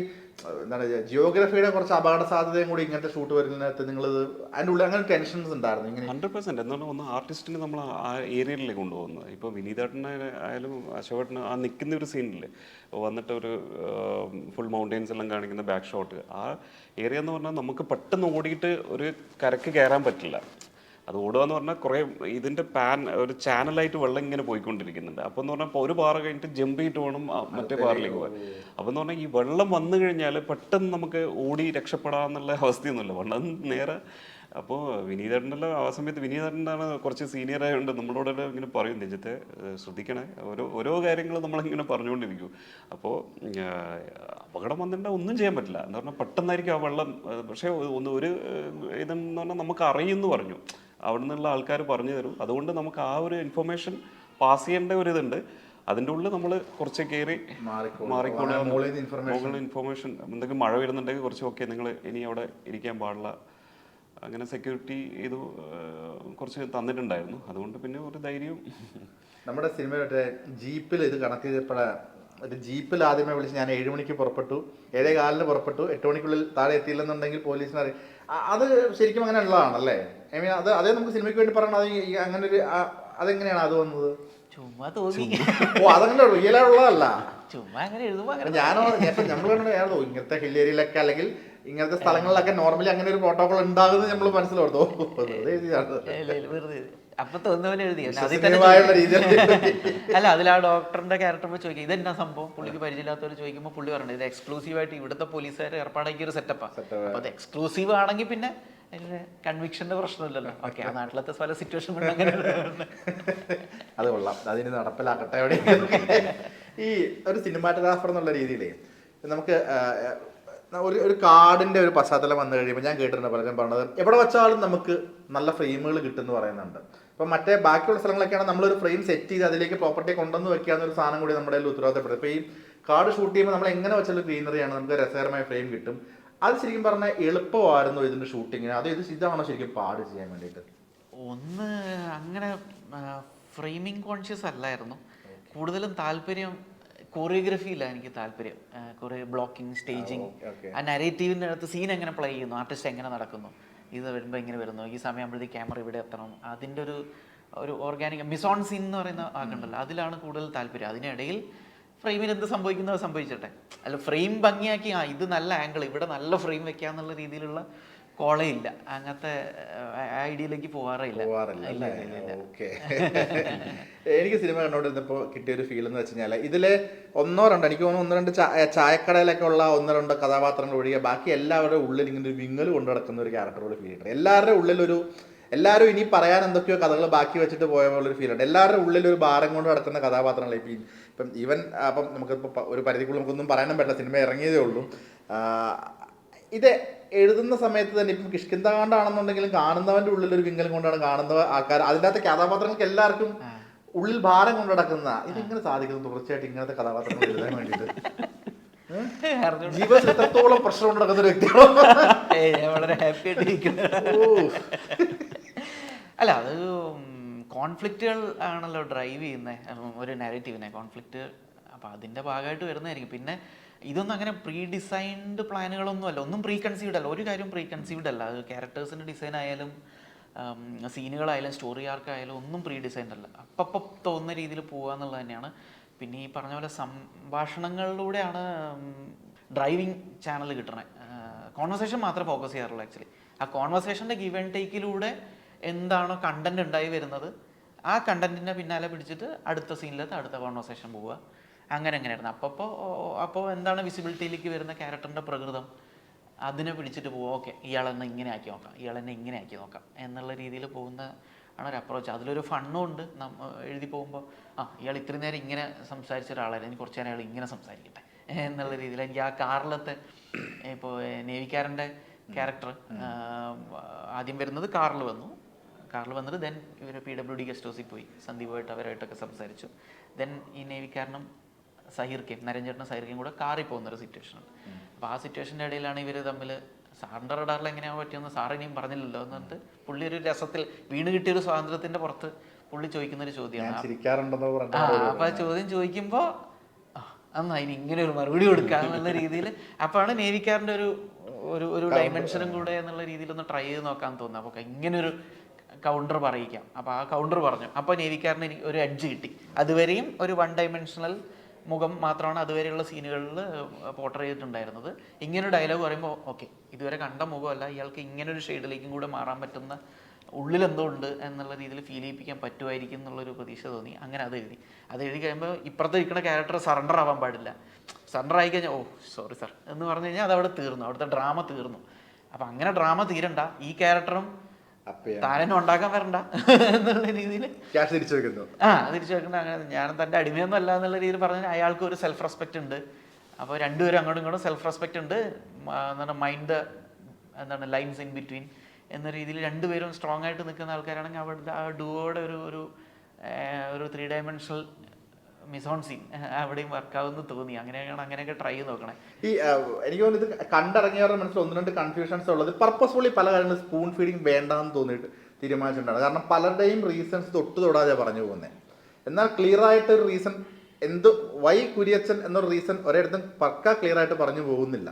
[SPEAKER 4] എന്താണ് ജിയോഗ്രഫിയുടെ കുറച്ച് അപകട സാധ്യതയും കൂടി ഇങ്ങനത്തെ ഷൂട്ട് വരുന്നതിനകത്ത് നിങ്ങൾ അതിൻ്റെ ഉള്ളിൽ അങ്ങനെ ടെൻഷൻസ് ഉണ്ടായിരുന്നു? ഇങ്ങനെ
[SPEAKER 3] 100% എന്താണ് ഒന്ന് ആർട്ടിസ്റ്റിനെ നമ്മൾ ആ ഏരിയയിലേക്ക് കൊണ്ടുപോകുന്നത്. ഇപ്പോൾ വിനീതേട്ടനെ ആയാലും അശോകേട്ടന് ആ നിൽക്കുന്ന ഒരു സീനില്ലേ വന്നിട്ട് ഒരു ഫുൾ മൗണ്ടെയിൻസ് എല്ലാം കാണിക്കുന്ന ബാക്ക് ഷോട്ട്, ആ ഏരിയ എന്ന് പറഞ്ഞാൽ നമുക്ക് പെട്ടെന്ന് ഓടിയിട്ട് ഒരു കരക്ക് കയറാൻ പറ്റില്ല. അത് ഓടുക എന്ന് പറഞ്ഞാൽ കുറേ ഇതിൻ്റെ ഒരു ചാനലായിട്ട് വെള്ളം ഇങ്ങനെ പോയിക്കൊണ്ടിരിക്കുന്നുണ്ട്. അപ്പോൾ എന്ന് പറഞ്ഞാൽ ഒരു പാറ കഴിഞ്ഞിട്ട് ജമ്പ് ചെയ്തിട്ട് വേണം മറ്റേ പാറിലേക്ക് പോകാൻ. അപ്പോൾ എന്ന് പറഞ്ഞാൽ ഈ വെള്ളം വന്നു കഴിഞ്ഞാൽ പെട്ടെന്ന് നമുക്ക് ഓടി രക്ഷപ്പെടാമെന്നുള്ള അവസ്ഥയൊന്നുമില്ല. വെള്ളം നേരെ. അപ്പോൾ വിനീതേട്ടനെല്ലാം ആ സമയത്ത് വിനീതേട്ടനാണ് കുറച്ച് സീനിയർ ആയതുകൊണ്ട് നമ്മളോടെല്ലാം ഇങ്ങനെ പറയും, രഞ്ജിത്തെ ശ്രദ്ധിക്കണേ, ഓരോ കാര്യങ്ങൾ നമ്മളിങ്ങനെ പറഞ്ഞുകൊണ്ടിരിക്കും. അപ്പോൾ അപകടം വന്നിട്ടുണ്ടെങ്കിൽ ഒന്നും ചെയ്യാൻ പറ്റില്ല എന്ന് പറഞ്ഞാൽ പെട്ടെന്നായിരിക്കും ആ വെള്ളം. പക്ഷേ ഒരു ഇതെന്ന് പറഞ്ഞാൽ നമുക്ക് അറിയുമെന്ന് പറഞ്ഞു, അവിടെ നിന്നുള്ള ആൾക്കാർ പറഞ്ഞു തരും. അതുകൊണ്ട് നമുക്ക് ആ ഒരു ഇൻഫർമേഷൻ പാസ് ചെയ്യേണ്ട ഒരു ഇതുണ്ട്. അതിൻ്റെ ഉള്ളിൽ നമ്മൾ കുറച്ച് കയറി മാറിക്കോളുക. മുകളിൽ ഇൻഫർമേഷൻ എന്തെങ്കിലും മഴ വരുന്നുണ്ടെങ്കിൽ കുറച്ച് ഓക്കെ, നിങ്ങൾ ഇനി അവിടെ ഇരിക്കാൻ പാടില്ല, അങ്ങനെ സെക്യൂരിറ്റി ഇത് കുറച്ച് തന്നിട്ടുണ്ടായിരുന്നു. അതുകൊണ്ട് പിന്നെ ഒരു ധൈര്യം.
[SPEAKER 4] നമ്മുടെ സിനിമയുടെ ജീപ്പിൽ ഇത് കണക്ക് ചെയ്തപ്പോഴാണ്, ഒരു ജീപ്പിൽ ആദ്യമേ വിളിച്ച് ഞാൻ 7 മണിക്ക് പുറപ്പെട്ടു, 7:15 പുറപ്പെട്ടു, 8 മണിക്കുള്ളിൽ താഴെ എത്തിയില്ലെന്നുണ്ടെങ്കിൽ പോലീസിനെ അറിയും. അത് ശരിക്കും അങ്ങനെ ഉള്ളതാണല്ലേ? ഐ മീൻ അതേ നമുക്ക് സിനിമയ്ക്ക് വേണ്ടി പറയണം. അത് അങ്ങനെ ഒരു അതെങ്ങനെയാണ് അത് വന്നത്?
[SPEAKER 1] ചുമ്മാ തോന്നി.
[SPEAKER 4] ഓ, അതങ്ങനെ റിയലായുള്ളതല്ല,
[SPEAKER 1] ചുമ്മാ അങ്ങനെ എഴുതുമ്പോ
[SPEAKER 4] ഞാനോ നമ്മൾ കണ്ടോ ഇങ്ങനത്തെ ഹിൽ ഏരിയയിലൊക്കെ അല്ലെങ്കിൽ ഇങ്ങനത്തെ സ്ഥലങ്ങളിലൊക്കെ നോർമലി അങ്ങനെ ഒരു പ്രോട്ടോകോൾ ഉണ്ടാകുന്നത് നമ്മൾ മനസ്സിലോർത്തോ?
[SPEAKER 1] വെറുതെ അപ്പൊ തോന്നുന്ന എഴുതി. അല്ല, അതിൽ ആ ഡോക്ടറിന്റെ ക്യാരക്ടർ ചോദിക്കും ഇതെന്നാ സംഭവം, പുള്ളിക്ക് പരിചയമില്ലാത്തവർ ചോദിക്കുമ്പോൾ പുള്ളി പറഞ്ഞത് ഇത് എക്സ്ക്ലൂസീവായിട്ട് ഇവിടുത്തെ പോലീസുകാർ ഏർപ്പാടാക്കിയ ഒരു സെറ്റപ്പാണ്. അപ്പൊ അത് എക്സ്ക്ലൂസീവ് ആണെങ്കിൽ പിന്നെ കൺവിക്ഷന്റെ പ്രശ്നമില്ലല്ലോ. ഓക്കെ, ആ നാട്ടിലത്തെ പല സിറ്റുവേഷൻ കൊണ്ട് അങ്ങനെ
[SPEAKER 4] അത് കൊള്ളാം, അതിന് നടപ്പിലാക്കട്ടെ. എവിടെ ഈ ഒരു സിനിമാറ്റോഗ്രാഫർ എന്നുള്ള രീതിയിലേ നമുക്ക് ഒരു കാടിൻ്റെ ഒരു പശ്ചാത്തലം വന്നു കഴിയുമ്പോൾ ഞാൻ കേട്ടിട്ടുണ്ട് പലരും പറഞ്ഞത് എവിടെ വെച്ചാലും നമുക്ക് നല്ല ഫ്രെയിമുകൾ കിട്ടുമെന്ന് പറയുന്നുണ്ട്. അപ്പം മറ്റേ ബാക്കിയുള്ള സ്ഥലങ്ങളൊക്കെയാണ് നമ്മളൊരു ഫ്രെയിം സെറ്റ് ചെയ്ത് അതിലേക്ക് പ്രോപ്പർട്ടി കൊണ്ടുവന്ന് വെക്കുക എന്നൊരു സാധനം കൂടി നമ്മുടെ ഉത്തരവാദിത്തപ്പെടും. ഇപ്പോൾ ഈ കാട് ഷൂട്ട് ചെയ്യുമ്പോൾ നമ്മൾ എങ്ങനെ വെച്ചാലും ഗ്രീനറിയാണ്, നമുക്ക് രസകരമായ ഫ്രെയിം കിട്ടും. അത് ശരിക്കും പറഞ്ഞാൽ എളുപ്പമായിരുന്നു ഇതിൻ്റെ ഷൂട്ടിങ്ങിന്, അത് ഇതാണോ ശരിക്കും പാട് ചെയ്യാൻ വേണ്ടിയിട്ട്?
[SPEAKER 1] ഒന്ന് അങ്ങനെ ഫ്രെയിമിങ് കോൺഷ്യസ് അല്ലായിരുന്നു. കൂടുതലും താല്പര്യം കൊറിയോഗ്രഫിയിലാണ് എനിക്ക് താല്പര്യം. കുറേ ബ്ലോക്കിംഗ്, സ്റ്റേജിങ്, ആ നരേറ്റീവിൻ്റെ അടുത്ത് സീൻ എങ്ങനെ പ്ലേ ചെയ്യുന്നു, ആർട്ടിസ്റ്റ് എങ്ങനെ നടക്കുന്നു, ഇത് വരുമ്പോൾ ഇങ്ങനെ വരുന്നു, ഈ സമയമാകുമ്പോഴത്തേക്ക് ക്യാമറ ഇവിടെ എത്തണം, അതിൻ്റെ ഒരു ഓർഗാനിക് മിസോൺ സീൻ എന്ന് പറയുന്ന ആക്കുണ്ടല്ലോ, അതിലാണ് കൂടുതൽ താല്പര്യം. അതിനിടയിൽ ഫ്രെയിമിൽ എന്ത് സംഭവിക്കുന്നത് സംഭവിച്ചട്ടെ, അല്ല ഫ്രെയിം ഭംഗിയാക്കി ഇത് നല്ല ആംഗിൾ, ഇവിടെ നല്ല ഫ്രെയിം വെക്കുക എന്നുള്ള രീതിയിലുള്ള കോളേ ഇല്ല, അങ്ങനത്തെ ഐഡിയയിലേക്ക് പോവാറില്ല.
[SPEAKER 4] ഓക്കെ. എനിക്ക് സിനിമ കണ്ടോണ്ടിരുന്നപ്പോൾ കിട്ടിയൊരു ഫീൽ എന്ന് വെച്ച് കഴിഞ്ഞാൽ ഇതിലെ 1-2 എനിക്ക് തോന്നുന്നു 1-2 ചായക്കടയിലൊക്കെ ഉള്ള 1-2 കഥാപാത്രങ്ങൾ ഒഴികെ ബാക്കി എല്ലാവരുടെ ഉള്ളിൽ ഇങ്ങനെ ഒരു വിങ്ങൽ കൊണ്ടു നടക്കുന്ന ഒരു ക്യാരക്ടറോട് ഫീൽ ഉണ്ട്. എല്ലാവരുടെ ഉള്ളിലൊരു എല്ലാവരും ഇനി പറയാൻ എന്തൊക്കെയോ കഥകൾ ബാക്കി വെച്ചിട്ട് പോയ പോലൊരു ഫീൽ ഉണ്ട്. എല്ലാവരുടെ ഉള്ളിൽ ഒരു ഭാരം കൊണ്ട് നടക്കുന്ന കഥാപാത്രങ്ങൾ ഇപ്പം ഈവൻ അപ്പം നമുക്കിപ്പോൾ ഒരു പരിധിക്കുള്ള നമുക്കൊന്നും പറയാനും പറ്റില്ല, സിനിമ ഇറങ്ങിയതേ ഉള്ളൂ. ഇത് എഴുതുന്ന സമയത്ത് തന്നെ ഇപ്പം കിഷ്കിന്താണ്ടാണെന്നുണ്ടെങ്കിലും കാണുന്നവൻ്റെ ഉള്ളിലൊരു വിങ്ങലും കൊണ്ടാണ് കാണുന്ന ആൾക്കാർ, അതിൻ്റെ അകത്തെ കഥാപാത്രങ്ങൾക്ക് എല്ലാവർക്കും ഉള്ളിൽ ഭാരം കൊണ്ട് നടക്കുന്ന ഇതെങ്ങനെ സാധിക്കുന്നു തുടർച്ചയായിട്ട് ഇങ്ങനത്തെ കഥാപാത്രങ്ങൾ എഴുതാൻ വേണ്ടിയിട്ട്? ജീവിതത്തിൽ എത്രത്തോളം പ്രശ്നം കൊണ്ട് നടക്കുന്ന ഒരു വ്യക്തിയാണ്.
[SPEAKER 1] വളരെ ഹാപ്പി ആയിട്ടിരിക്കുന്നു. അല്ല, അത് കോൺഫ്ലിക്റ്റുകൾ ആണല്ലോ ഡ്രൈവ് ചെയ്യുന്നത് ഒരു നാരേറ്റീവിനെ, കോൺഫ്ലിക്റ്റ്. അപ്പം അതിൻ്റെ ഭാഗമായിട്ട് വരുന്നതായിരിക്കും. പിന്നെ ഇതൊന്നും അങ്ങനെ പ്രീ ഡിസൈൻഡ് പ്ലാനുകളൊന്നും അല്ല, ഒന്നും പ്രീ കൺസീവ്ഡ് അല്ല, ഒരു കാര്യം പ്രീ കൺസീവ്ഡ് അല്ല. അത് ക്യാരക്ടേഴ്സിൻ്റെ ഡിസൈൻ ആയാലും സീനുകളായാലും സ്റ്റോറി ആർക്കായാലും ഒന്നും പ്രീ ഡിസൈൻഡ് അല്ല, അപ്പം തോന്നുന്ന രീതിയിൽ പോകുക എന്നുള്ളത് തന്നെയാണ്. പിന്നെ ഈ പറഞ്ഞ പോലെ സംഭാഷണങ്ങളിലൂടെയാണ് ഡ്രൈവിംഗ് ചാനൽ കിട്ടണേ. കോൺവെർസേഷൻ മാത്രമേ ഫോക്കസ് ചെയ്യാറുള്ളൂ ആക്ച്വലി. ആ കോൺവെർസേഷൻ്റെ ഗിവ് ആൻഡ് ടേക്കിലൂടെ എന്താണോ കണ്ടന്റ് ഉണ്ടായി വരുന്നത് ആ കണ്ടന്റിനെ പിന്നാലെ പിടിച്ചിട്ട് അടുത്ത സീനിലത്തെ അടുത്ത കോൺവെർസേഷൻ പോവുക, അങ്ങനെയായിരുന്നു. അപ്പോൾ എന്താണ് വിസിബിലിറ്റിയിലേക്ക് വരുന്ന ക്യാരക്ടറിൻ്റെ പ്രകൃതം, അതിനെ പിടിച്ചിട്ട് പോവുക. ഓക്കെ, ഇയാളെന്നെ ഇങ്ങനെ ആക്കി നോക്കാം, ഇയാളെന്നെ ഇങ്ങനെ ആക്കി നോക്കാം എന്നുള്ള രീതിയിൽ പോകുന്ന ആണ് ഒരു അപ്രോച്ച്. അതിലൊരു ഫണ്ണും ഉണ്ട്. എഴുതി പോകുമ്പോൾ ഇയാൾ ഇത്രയും നേരം ഇങ്ങനെ സംസാരിച്ച ഒരാളല്ല, എനിക്ക് കുറച്ച് നേരം അയാൾ ഇങ്ങനെ സംസാരിക്കട്ടെ എന്നുള്ള രീതിയിൽ. എനിക്ക് ആ കാറിലത്തെ ഇപ്പോൾ നേവിക്കാരൻ്റെ ക്യാരക്ടർ ആദ്യം വരുന്നത് കാറിൽ വന്നിട്ട് ദെൻ ഇവർ PWD ഗസ്റ്റ് ഹൗസിൽ പോയി സന്ദീപുമായിട്ട് അവരായിട്ടൊക്കെ സംസാരിച്ചു. ദെൻ ഈ നേവിക്കാരനും നരഞ്ജേട്ടനും സഹീർക്കയും കൂടെ കാറിൽ പോകുന്നൊരു സിറ്റുവേഷനുണ്ട്. അപ്പോൾ ആ സിറ്റുവേഷൻ്റെ ഇടയിലാണ് ഇവർ തമ്മിൽ സാറിൻ്റെ റഡാറിൽ എങ്ങനെയാണ് പറ്റിയെന്ന് സാർ ഇനിയും പറഞ്ഞില്ലല്ലോ എന്നിട്ട് പുള്ളി ഒരു രസത്തിൽ വീണ് കിട്ടിയൊരു സ്വാതന്ത്ര്യത്തിൻ്റെ പുറത്ത് പുള്ളി ചോദിക്കുന്നൊരു ചോദ്യമാണ്. അപ്പോൾ ആ ചോദ്യം ചോദിക്കുമ്പോൾ എന്നാ ഇനി ഇങ്ങനെ ഒരു മറുപടി കൊടുക്കാന്നുള്ള രീതിയിൽ അപ്പോഴാണ് നേവിക്കാരൻ്റെ ഒരു ഡയമെൻഷനും കൂടെ എന്നുള്ള രീതിയിലൊന്ന് ട്രൈ ചെയ്ത് നോക്കാൻ തോന്നുന്നു. അപ്പോൾ ഇങ്ങനൊരു കൗണ്ടർ പറയിക്കാം. അപ്പോൾ ആ കൗണ്ടർ പറഞ്ഞു. അപ്പോൾ നേവിക്കാരന് എനിക്ക് ഒരു എഡ്ജ് കിട്ടി. അതുവരെയും ഒരു 1 ഡയമെൻഷണൽ മുഖം മാത്രമാണ് അതുവരെയുള്ള സീനുകളിൽ പോർട്രേ ചെയ്തിട്ടുണ്ടായിരുന്നത്. ഇങ്ങനൊരു ഡയലോഗ് പറയുമ്പോൾ ഓക്കെ, ഇതുവരെ കണ്ട മുഖമല്ല, ഇയാൾക്ക് ഇങ്ങനൊരു ഷെയ്ഡിലേക്കും കൂടെ മാറാൻ പറ്റുന്ന ഉള്ളിലെന്തോ ഉണ്ട് എന്നുള്ള രീതിയിൽ ഫീൽ ചെയ്യിപ്പിക്കാൻ പറ്റുമായിരിക്കും എന്നുള്ളൊരു പ്രതീക്ഷ തോന്നി. അങ്ങനെ അത് എഴുതി കഴിയുമ്പോൾ ഇപ്പുറത്ത് ഇരിക്കുന്ന ക്യാരക്ടർ സറണ്ടർ ആവാൻ പാടില്ല. സറണ്ടർ ആയി കഴിഞ്ഞാൽ സോറി സാർ എന്ന് പറഞ്ഞു കഴിഞ്ഞാൽ അതവിടെ തീർന്നു, അവിടുത്തെ ഡ്രാമ തീർന്നു. അപ്പം അങ്ങനെ ഡ്രാമ തീരണ്ട, ഈ ക്യാരക്ടറും താനെന്നെ ഉണ്ടാക്കാൻ വരണ്ട എന്നുള്ള രീതിയിൽ
[SPEAKER 4] തിരിച്ചു വെക്കുന്നു.
[SPEAKER 1] തിരിച്ചു വെക്കണ്ട. അങ്ങനെ ഞാൻ തൻ്റെ അടിമയൊന്നും അല്ല എന്നുള്ള രീതിയിൽ പറഞ്ഞാൽ അയാൾക്ക് ഒരു സെൽഫ് റെസ്പെക്റ്റ് ഉണ്ട്. അപ്പോൾ രണ്ടുപേരും അങ്ങോട്ടും ഇങ്ങോട്ടും സെൽഫ് റെസ്പെക്റ്റ് ഉണ്ട്. മൈൻഡ് ലൈൻസ് ഇൻ ബിറ്റ്വീൻ എന്ന രീതിയിൽ രണ്ടുപേരും സ്ട്രോങ് ആയിട്ട് നിൽക്കുന്ന ആൾക്കാരാണെങ്കിൽ അവിടുത്തെ ആ ഡുവോയുടെ ഒരു 3 ഡയമെൻഷണൽ മിസോൺ സീൻ അവിടെയും വർക്കാവുമെന്ന് തോന്നി. അങ്ങനെയൊക്കെ ട്രൈ ചെയ്ത് നോക്കണേ.
[SPEAKER 4] ഈ എനിക്ക് തോന്നുന്നു ഇത് കണ്ടിറങ്ങിയവരുടെ മനസ്സിൽ 1-2 കൺഫ്യൂഷൻസ് ഉള്ളത് പർപ്പസ്ഫുള്ളി പല കാര്യങ്ങളും സ്പൂൺ ഫീഡിങ് വേണ്ടെന്ന് തോന്നിയിട്ട് തീരുമാനിച്ചിട്ടുണ്ടാണ്. കാരണം പലരുടെയും റീസൺസ് തൊടാതെ പറഞ്ഞു പോകുന്നത്. എന്നാൽ ക്ലിയർ ആയിട്ട് ഒരു റീസൺ വൈ കുര്യച്ചൻ എന്നൊരു റീസൺ ഒരിടത്തും പക്ക ക്ലിയർ ആയിട്ട് പറഞ്ഞു പോകുന്നില്ല.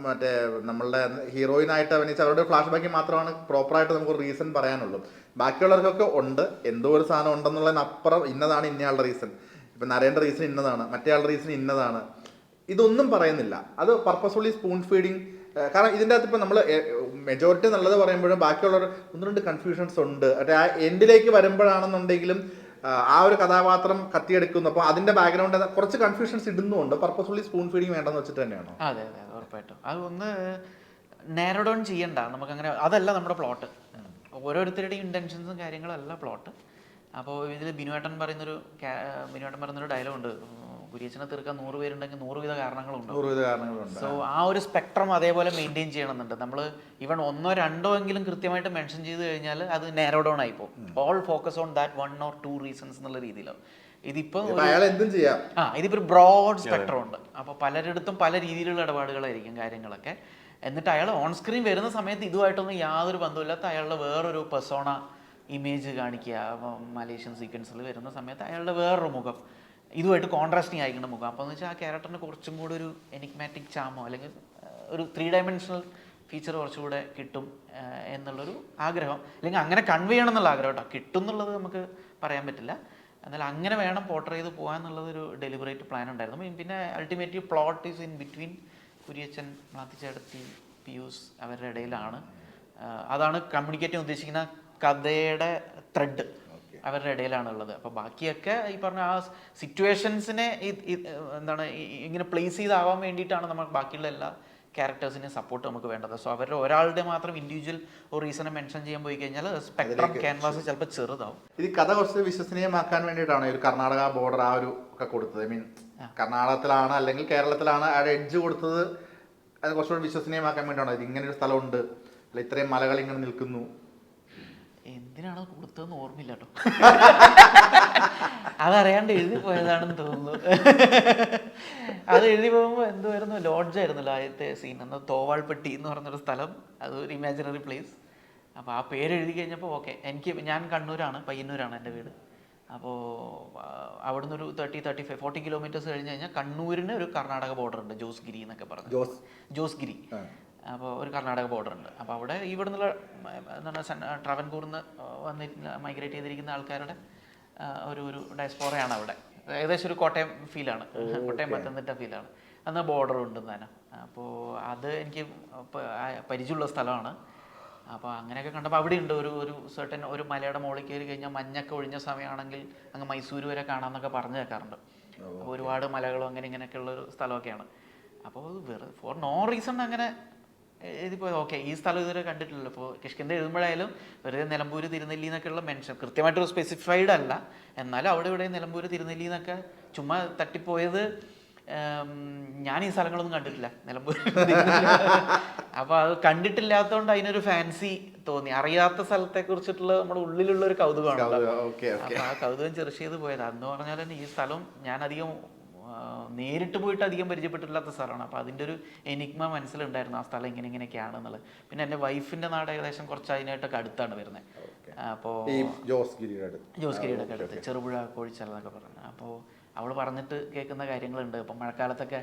[SPEAKER 4] മറ്റേ നമ്മളുടെ ഹീറോയിനായിട്ട് അഭിനയിച്ച അവരുടെ ഫ്ലാഷ് ബാക്കിൽ മാത്രമാണ് പ്രോപ്പറായിട്ട് നമുക്ക് റീസൺ പറയാനുള്ളൂ. ബാക്കിയുള്ളവർക്കൊക്കെ ഉണ്ട്, എന്തോ ഒരു സാധനം ഉണ്ടെന്നുള്ളതിനപ്പുറം ഇന്നതാണ് ഇന്നയാളുടെ റീസൺ, ഇപ്പം നരേൻ്റെ റീസൺ ഇന്നതാണ്, മറ്റേ ആളുടെ റീസൺ ഇന്നതാണ്, ഇതൊന്നും പറയുന്നില്ല. അത് പർപ്പസ്ഫുള്ളി സ്പൂൺ ഫീഡിങ്. കാരണം ഇതിൻ്റെ അകത്ത് ഇപ്പം നമ്മൾ മെജോറിറ്റി നല്ലത് പറയുമ്പോഴും ബാക്കിയുള്ളവർ 1-2 കൺഫ്യൂഷൻസ് ഉണ്ട്. മറ്റേ ആ എൻഡിലേക്ക് വരുമ്പോഴാണെന്നുണ്ടെങ്കിലും ആ ഒരു കഥാപാത്രം കത്തിയെടുക്കുന്നു. അപ്പോൾ അതിൻ്റെ ബാക്ക്ഗ്രൗണ്ട് കുറച്ച് കൺഫ്യൂഷൻസ് ഇടുന്നുണ്ട്. പർപ്പസ്ഫുള്ളി സ്പൂൺ ഫീഡിങ് വേണ്ടെന്ന് വെച്ചിട്ട് തന്നെയാണോ?
[SPEAKER 1] അതെ ഉറപ്പായിട്ടും. അതൊന്ന് നാരോ ഡൗൺ ചെയ്യണ്ട നമുക്കങ്ങനെ. അതല്ല നമ്മുടെ പ്ലോട്ട്. ഓരോരുത്തരുടെയും ഇൻറ്റൻഷൻസും കാര്യങ്ങളും അല്ല പ്ലോട്ട്. അപ്പോൾ ഇതിൽ ബിനുവേട്ടൻ പറയുന്നൊരു ഡയലോഗുണ്ട്, കുര്യച്ചനെ തീർക്കാൻ 100 പേരുണ്ടെങ്കിൽ 100 വിധ കാരണങ്ങളുണ്ട്. സോ ആ ഒരു സ്പെക്ട്രം അതേപോലെ മെയിൻറ്റെയിൻ ചെയ്യണമെന്നുണ്ട്. നമ്മൾ ഈവൻ 1-2 എങ്കിലും കൃത്യമായിട്ട് മെൻഷൻ ചെയ്ത് കഴിഞ്ഞാൽ അത് നാരോ ഡൗൺ ആയിപ്പോൾ. All focus on that 1 or 2 reasons എന്നുള്ള രീതിയിലാണ്. ഇതിപ്പോൾ ഇതിപ്പോൾ ഒരു ബ്രോഡ് സ്പെക്ട്രം ഉണ്ട്. അപ്പോൾ പലരിടത്തും പല രീതിയിലുള്ള ഇടപാടുകളായിരിക്കും കാര്യങ്ങളൊക്കെ. എന്നിട്ട് അയാൾ ഓൺ സ്ക്രീൻ വരുന്ന സമയത്ത് ഇതുമായിട്ടൊന്നും യാതൊരു ബന്ധമില്ലാത്ത അയാളുടെ വേറൊരു പെർസോണ ഇമേജ് കാണിക്കുക. മലേഷ്യൻ സീക്വൻസിൽ വരുന്ന സമയത്ത് അയാളുടെ വേറൊരു മുഖം ഇതുമായിട്ട് കോൺട്രാസ്റ്റിംഗ് ആയിരിക്കുന്ന മുഖം. അപ്പോൾ എന്ന് വെച്ചാൽ ആ ക്യാരക്ടറിന് കുറച്ചും കൂടി ഒരു എനിഗ്മാറ്റിക് ചാമോ അല്ലെങ്കിൽ ഒരു 3 ഡയമെൻഷണൽ ഫീച്ചർ കുറച്ചുകൂടെ കിട്ടും എന്നുള്ളൊരു ആഗ്രഹം. അല്ലെങ്കിൽ അങ്ങനെ കൺവേ ചെയ്യണം എന്നുള്ള ആഗ്രഹം കേട്ടോ. കിട്ടും എന്നുള്ളത് നമുക്ക് പറയാൻ പറ്റില്ല. എന്നാൽ അങ്ങനെ വേണം പോർട്രേ ചെയ്ത് പോകാൻ എന്നുള്ളതൊരു ഡെലിബറേറ്റ് പ്ലാൻ ഉണ്ടായിരുന്നു. പിന്നെ ultimately plot is in between Kuriachan, മാത്തിച്ചേടത്തി, പിയൂസ് അവരുടെ ഇടയിലാണ്. അതാണ് കമ്മ്യൂണിക്കേറ്റ് ചെയ്യാൻ ഉദ്ദേശിക്കുന്ന കഥയുടെ ത്രെഡ് അവരുടെ ഇടയിലാണുള്ളത്. അപ്പോൾ ബാക്കിയൊക്കെ ഈ പറഞ്ഞ ആ സിറ്റുവേഷൻസിനെ ഇങ്ങനെ പ്ലേസ് ചെയ്താവാൻ വേണ്ടിയിട്ടാണ് നമ്മൾ ബാക്കിയുള്ള എല്ലാ ക്യാരക്ടേഴ്സിനെയും സപ്പോർട്ട് നമുക്ക് വേണ്ടത്. സോ അവരുടെ ഒരാളുടെ മാത്രം ഇൻഡിവിജ്വൽ ഒരു റീസണെ മെൻഷൻ ചെയ്യാൻ പോയി കഴിഞ്ഞാൽ സ്പെക്ട്രം ക്യാൻവാസ് ചിലപ്പോൾ ചെറുതാവും.
[SPEAKER 4] ഇത് കഥ കുറച്ച് വിശ്വസനീയമാക്കാൻ വേണ്ടിയിട്ടാണ് ഒരു കർണാടക ബോർഡർ ആ ഒരു ഒക്കെ കൊടുത്തത്. ഐ മീൻ കർണാടകത്തിലാണ് അല്ലെങ്കിൽ കേരളത്തിലാണ് ആ എഡ്ജ് കൊടുത്തത്. അത് കുറച്ചുകൂടി വിശ്വസനീയമാക്കാൻ വേണ്ടിയിട്ടാണ്. ഇത് ഇങ്ങനെ ഒരു സ്ഥലമുണ്ട്, അല്ല ഇത്രയും മലകൾ ഇങ്ങനെ നിൽക്കുന്നു.
[SPEAKER 1] എന്തിനാണ് കൊടുത്തതെന്ന് ഓർമ്മയില്ല കേട്ടോ. അതറിയാണ്ട് എഴുതി പോയതാണെന്ന് തോന്നുന്നു. അത് എഴുതി പോകുമ്പോൾ എന്തുവായിരുന്നു, ലോഡ്ജായിരുന്നല്ലോ ആദ്യത്തെ സീൻ. എന്നാൽ തോവാൾപ്പെട്ടി എന്ന് പറഞ്ഞൊരു സ്ഥലം, അതൊരു ഇമാജിനറി പ്ലേസ്. അപ്പോൾ ആ പേര് എഴുതി കഴിഞ്ഞപ്പോൾ ഓക്കെ. ഞാൻ കണ്ണൂരാണ്, പയ്യന്നൂരാണ് എൻ്റെ വീട്. അപ്പോൾ അവിടുന്ന് ഒരു 40 കിലോമീറ്റേഴ്സ് കഴിഞ്ഞ് കഴിഞ്ഞാൽ കണ്ണൂരിന് ഒരു കർണാടക ബോർഡർ ഉണ്ട്, ജോസ്ഗിരി എന്നൊക്കെ പറഞ്ഞു. ജോസ്ഗിരി. അപ്പോൾ ഒരു കർണാടക ബോർഡർ ഉണ്ട്. അപ്പോൾ അവിടെ ഇവിടെ നിന്നുള്ള ട്രാവൻകൂറിന്ന് മൈഗ്രേറ്റ് ചെയ്തിരിക്കുന്ന ആൾക്കാരുടെ ഒരു ഡയസ്പോറയാണ് അവിടെ. ഏകദേശം ഒരു കോട്ടയം ഫീലാണ്, കോട്ടയം പത്തനംതിട്ട ഫീലാണ്. എന്നാൽ ബോർഡർ ഉണ്ട് താനും. അപ്പോൾ അത് എനിക്ക് പരിചയമുള്ള സ്ഥലമാണ്. അപ്പോൾ അങ്ങനെയൊക്കെ കണ്ടപ്പോൾ അവിടെ ഉണ്ട് ഒരു സെർട്ടൻ ഒരു മലയുടെ മുകളിൽ കയറി കഴിഞ്ഞാൽ മഞ്ഞൊക്കെ ഒഴിഞ്ഞ സമയമാണെങ്കിൽ അങ്ങ് മൈസൂർ വരെ കാണാമെന്നൊക്കെ പറഞ്ഞു കേൾക്കാറുണ്ട്. അപ്പോൾ ഒരുപാട് മലകളും അങ്ങനെ ഇങ്ങനെയൊക്കെ ഉള്ളൊരു സ്ഥലമൊക്കെയാണ്. അപ്പോൾ വെറുതെ ഫോർ നോ റീസൺ അങ്ങനെ എഴുതിപ്പോയത്. ഓക്കെ, ഈ സ്ഥലം ഇതുവരെ കണ്ടിട്ടില്ലല്ലോ. ഇപ്പോൾ കിഷ്കിന്ധ എഴുതുമ്പോഴായാലും വെറുതെ നിലമ്പൂര് തിരുനെല്ലി എന്നൊക്കെയുള്ള മെൻഷൻ കൃത്യമായിട്ടൊരു സ്പെസിഫൈഡ് അല്ല. എന്നാലും അവിടെ ഇവിടെ നിലമ്പൂര് തിരുനെല്ലി എന്നൊക്കെ ചുമ്മാ തട്ടിപ്പോയത്. ഞാൻ ഈ സ്ഥലങ്ങളൊന്നും കണ്ടിട്ടില്ല, നിലമ്പൂർ. അപ്പോൾ അത് കണ്ടിട്ടില്ലാത്തതുകൊണ്ട് അതിനൊരു ഫാൻസി തോന്നി. അറിയാത്ത സ്ഥലത്തെ കുറിച്ചിട്ടുള്ള നമ്മുടെ ഉള്ളിലുള്ള ഒരു കൗതുകമാണ്. അപ്പോൾ ആ കൗതുകം ചെറുഷ് ചെയ്ത് പോയത്. അന്ന് പറഞ്ഞാൽ തന്നെ ഈ സ്ഥലം ഞാൻ അധികം നേരിട്ട് പോയിട്ട് അധികം പരിചയപ്പെട്ടിട്ടില്ലാത്ത സ്ഥലമാണ്. അപ്പോൾ അതിൻ്റെ ഒരു എനിഗ്മ മനസ്സിലുണ്ടായിരുന്നു, ആ സ്ഥലം ഇങ്ങനെയൊക്കെയാണെന്നുള്ളത്. പിന്നെ എൻ്റെ വൈഫിൻ്റെ നാട് ഏകദേശം കുറച്ച് അതിനായിട്ടൊക്കെ അടുത്താണ് വരുന്നത്. അപ്പോൾ ജോസ്ഗിരിയുടെ ഒക്കെ അടുത്ത് ചെറുപുഴ കോഴിച്ചാൽ എന്നൊക്കെ പറഞ്ഞു. അപ്പോൾ അവൾ പറഞ്ഞിട്ട് കേൾക്കുന്ന കാര്യങ്ങളുണ്ട്. ഇപ്പം മഴക്കാലത്തൊക്കെ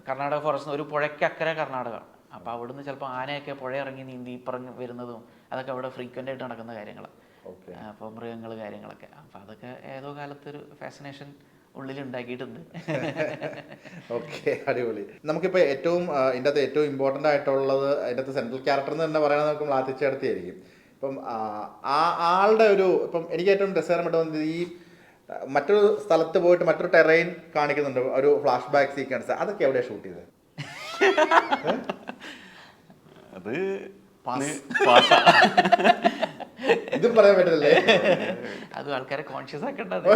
[SPEAKER 1] കർണാടക ഫോറസ്റ്റ് ഒരു പുഴയ്ക്കക്കരെ കർണാടകമാണ്. അപ്പോൾ അവിടുന്ന് ചിലപ്പോൾ ആനയൊക്കെ പുഴ ഇറങ്ങി നീന്തി ഇപ്പറങ്ങി വരുന്നതും അതൊക്കെ അവിടെ ഫ്രീക്വൻ്റ് ആയിട്ട് നടക്കുന്ന കാര്യങ്ങളാണ്. അപ്പോൾ മൃഗങ്ങൾ കാര്യങ്ങളൊക്കെ. അപ്പോൾ അതൊക്കെ ഏതോ കാലത്തൊരു ഫാസിനേഷൻ ഉള്ളിലുണ്ടാക്കിയിട്ടുണ്ട്.
[SPEAKER 4] ഓക്കെ, അടിപൊളി. നമുക്കിപ്പോൾ ഇതിൻ്റെ അകത്ത് ഏറ്റവും ഇമ്പോർട്ടൻ്റ് ആയിട്ടുള്ളത് അതിൻ്റെ അകത്ത് സെൻട്രൽ ക്യാരക്ടർ എന്ന് തന്നെ പറയുന്നത് നമുക്ക് മാത്തിച്ചേടത്തിയായിരിക്കും. ഇപ്പം ആ ആളുടെ ഒരു ഇപ്പം എനിക്ക് ഏറ്റവും രസകരമായിട്ട് തോന്നുന്നത് ഈ മറ്റൊരു സ്ഥലത്ത് പോയിട്ട് മറ്റൊരു ടെറൈൻ കാണിക്കുന്നുണ്ട്, ഒരു ഫ്ലാഷ് ബാക്ക് സീക്വൻസ്, അതൊക്കെ എവിടെയാണ് ഷൂട്ട് ചെയ്തത്?
[SPEAKER 3] അത്
[SPEAKER 4] ഇതും പറയാൻ പറ്റില്ലേ?
[SPEAKER 1] അതും ആൾക്കാരെ കോൺഷ്യസ് ആക്കേണ്ടത്.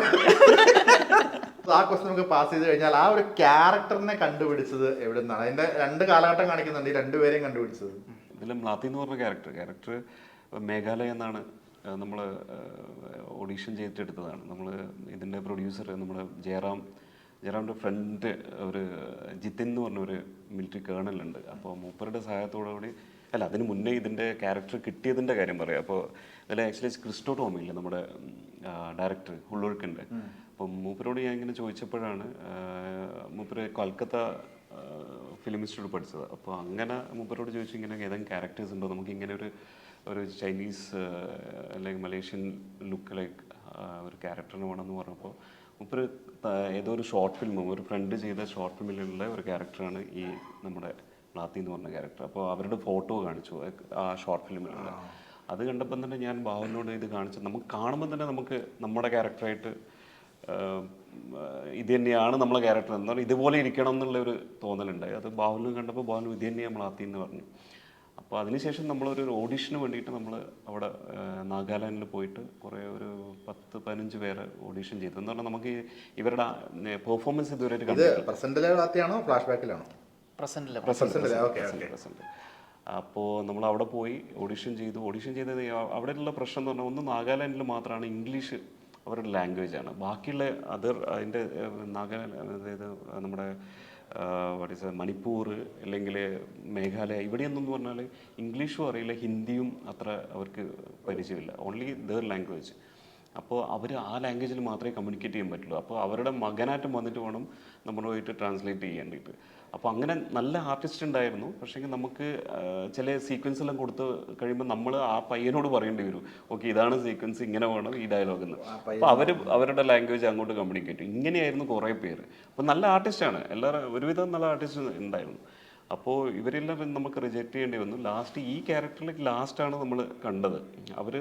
[SPEAKER 4] ആ ക്വസ്റ്റ്യൻ നമുക്ക് പാസ് ചെയ്ത് കഴിഞ്ഞാൽ ആ ഒരു ക്യാരക്ടറിനെ കണ്ടുപിടിച്ചത് എവിടെ നിന്നാണ്? അതിന്റെ 2 കാലഘട്ടം കാണിക്കുന്നുണ്ട്, ഈ 2 പേരെയും കണ്ടുപിടിച്ചത്.
[SPEAKER 3] ഇതിൽ മ്ലാത്തി എന്ന് പറഞ്ഞ ക്യാരക്ടർ മേഘാലയ എന്നാണ് നമ്മൾ ഓഡീഷൻ ചെയ്തിട്ടെടുത്തതാണ്. നമ്മൾ ഇതിൻ്റെ പ്രൊഡ്യൂസർ നമ്മൾ ജയറാമിൻ്റെ ഫ്രണ്ട് ഒരു ജിതിൻ എന്ന് പറഞ്ഞൊരു മിലിറ്ററി കേണലുണ്ട്. അപ്പോൾ മൂപ്പരുടെ സഹായത്തോടുകൂടി അല്ല അതിന് മുന്നേ ഇതിൻ്റെ ക്യാരക്ടർ കിട്ടിയതിൻ്റെ കാര്യം പറയാം. അപ്പോൾ ഇതിൽ ആക്ച്വലി ക്രിസ്റ്റോ ടോമില്ലേ നമ്മുടെ ഡയറക്ടർ ഉള്ളൊഴുക്കുണ്ട്. അപ്പം മൂപ്പരോട് ഞാൻ ഇങ്ങനെ ചോദിച്ചപ്പോഴാണ് മൂപ്പര് കൊൽക്കത്ത ഫിലിം ഇൻസ്റ്റിറ്റ്യൂട്ട് പഠിച്ചത്. അപ്പോൾ അങ്ങനെ മൂപ്പരോട് ചോദിച്ചു ഇങ്ങനെ ഏതെങ്കിലും ക്യാരക്ടേഴ്സ് ഉണ്ടോ, നമുക്ക് ഇങ്ങനെ ഒരു ചൈനീസ് അല്ലെങ്കിൽ മലേഷ്യൻ ലുക്ക് ലൈക്ക് ഒരു ക്യാരക്ടറിന് വേണമെന്ന് പറഞ്ഞപ്പോൾ മൂപ്പര് ഏതോ ഒരു ഷോർട്ട് ഫിലിം ഒരു ഫ്രണ്ട് ചെയ്ത ഷോർട്ട് ഫിലിമിലുള്ള ഒരു ക്യാരക്ടറാണ് ഈ നമ്മുടെ മ്ലാത്തി എന്ന് പറഞ്ഞ ക്യാരക്ടർ. അപ്പോൾ അവരുടെ ഫോട്ടോ കാണിച്ചു ആ ഷോർട്ട് ഫിലിമിലുള്ള. അത് കണ്ടപ്പോൾ തന്നെ ഞാൻ ബാഹുലിനോട് ഇത് കാണിച്ചു. നമുക്ക് കാണുമ്പോൾ തന്നെ നമുക്ക് നമ്മുടെ ക്യാരക്ടറായിട്ട് ഇത് തന്നെയാണ് നമ്മളെ ക്യാരക്ടർ എന്താണ് ഇതുപോലെ ഇരിക്കണം എന്നുള്ള ഒരു തോന്നലുണ്ടായി. അത് ബാഹുലിന് കണ്ടപ്പോൾ ബാഹുൽ ഇത് തന്നെയാണ് മ്ലാത്തി എന്ന് പറഞ്ഞു. അപ്പോൾ അതിനുശേഷം നമ്മളൊരു ഓഡീഷന് വേണ്ടിയിട്ട് നമ്മൾ അവിടെ നാഗാലാൻഡിൽ പോയിട്ട് കുറേ ഒരു 10-15 പേര് ഓഡീഷൻ ചെയ്തു. എന്ന് പറഞ്ഞാൽ നമുക്ക് ഇവരുടെ പെർഫോമൻസ് ഇതുവരെ പ്രസന്റ്. അപ്പോൾ നമ്മൾ അവിടെ പോയി ഓഡീഷൻ ചെയ്തത് അവിടെയുള്ള പ്രശ്നം എന്ന് പറഞ്ഞാൽ ഒന്ന് നാഗാലാൻഡിൽ മാത്രമാണ് ഇംഗ്ലീഷ് അവരുടെ ലാംഗ്വേജാണ്. ബാക്കിയുള്ള അതിൻ്റെ നാഗാലാൻഡ് അതായത് നമ്മുടെ മണിപ്പൂർ അല്ലെങ്കിൽ മേഘാലയ ഇവിടെയൊന്നും പറഞ്ഞാൽ ഇംഗ്ലീഷും അറിയില്ല, ഹിന്ദിയും അത്ര അവർക്ക് പരിചയമില്ല, ഓൺലി ദർ ലാംഗ്വേജ്. അപ്പോൾ അവർ ആ ലാംഗ്വേജിൽ മാത്രമേ കമ്മ്യൂണിക്കേറ്റ് ചെയ്യാൻ പറ്റുള്ളൂ. അപ്പോൾ അവരുടെ മകനായിട്ട് വന്നിട്ട് വേണം നമ്മളുമായിട്ട് ട്രാൻസ്ലേറ്റ് ചെയ്യാനായിട്ട്. അപ്പോൾ അങ്ങനെ നല്ല ആർട്ടിസ്റ്റ് ഉണ്ടായിരുന്നു. പക്ഷേ നമുക്ക് ചില സീക്വൻസ് എല്ലാം കൊടുത്ത് കഴിയുമ്പോൾ നമ്മൾ ആ പയ്യനോട് പറയേണ്ടി വരും, ഓക്കെ ഇതാണ് സീക്വൻസ്, ഇങ്ങനെ വേണം ഈ ഡയലോഗ് എന്ന്. അപ്പോൾ അവരുടെ ലാംഗ്വേജ് അങ്ങോട്ട് കമ്മ്യൂണിക്കേറ്റ് ചെയ്യും. ഇങ്ങനെയായിരുന്നു കുറേ പേര്. അപ്പോൾ നല്ല ആർട്ടിസ്റ്റാണ് എല്ലാവരും, ഒരുവിധം നല്ല ആർട്ടിസ്റ്റ് ഉണ്ടായിരുന്നു. അപ്പോൾ ഇവരെല്ലാം നമുക്ക് റിജക്റ്റ് ചെയ്യേണ്ടി വന്നു. ലാസ്റ്റ് ഈ ക്യാരക്ടറിലേക്ക് ലാസ്റ്റാണ് നമ്മൾ കണ്ടത്. അവർ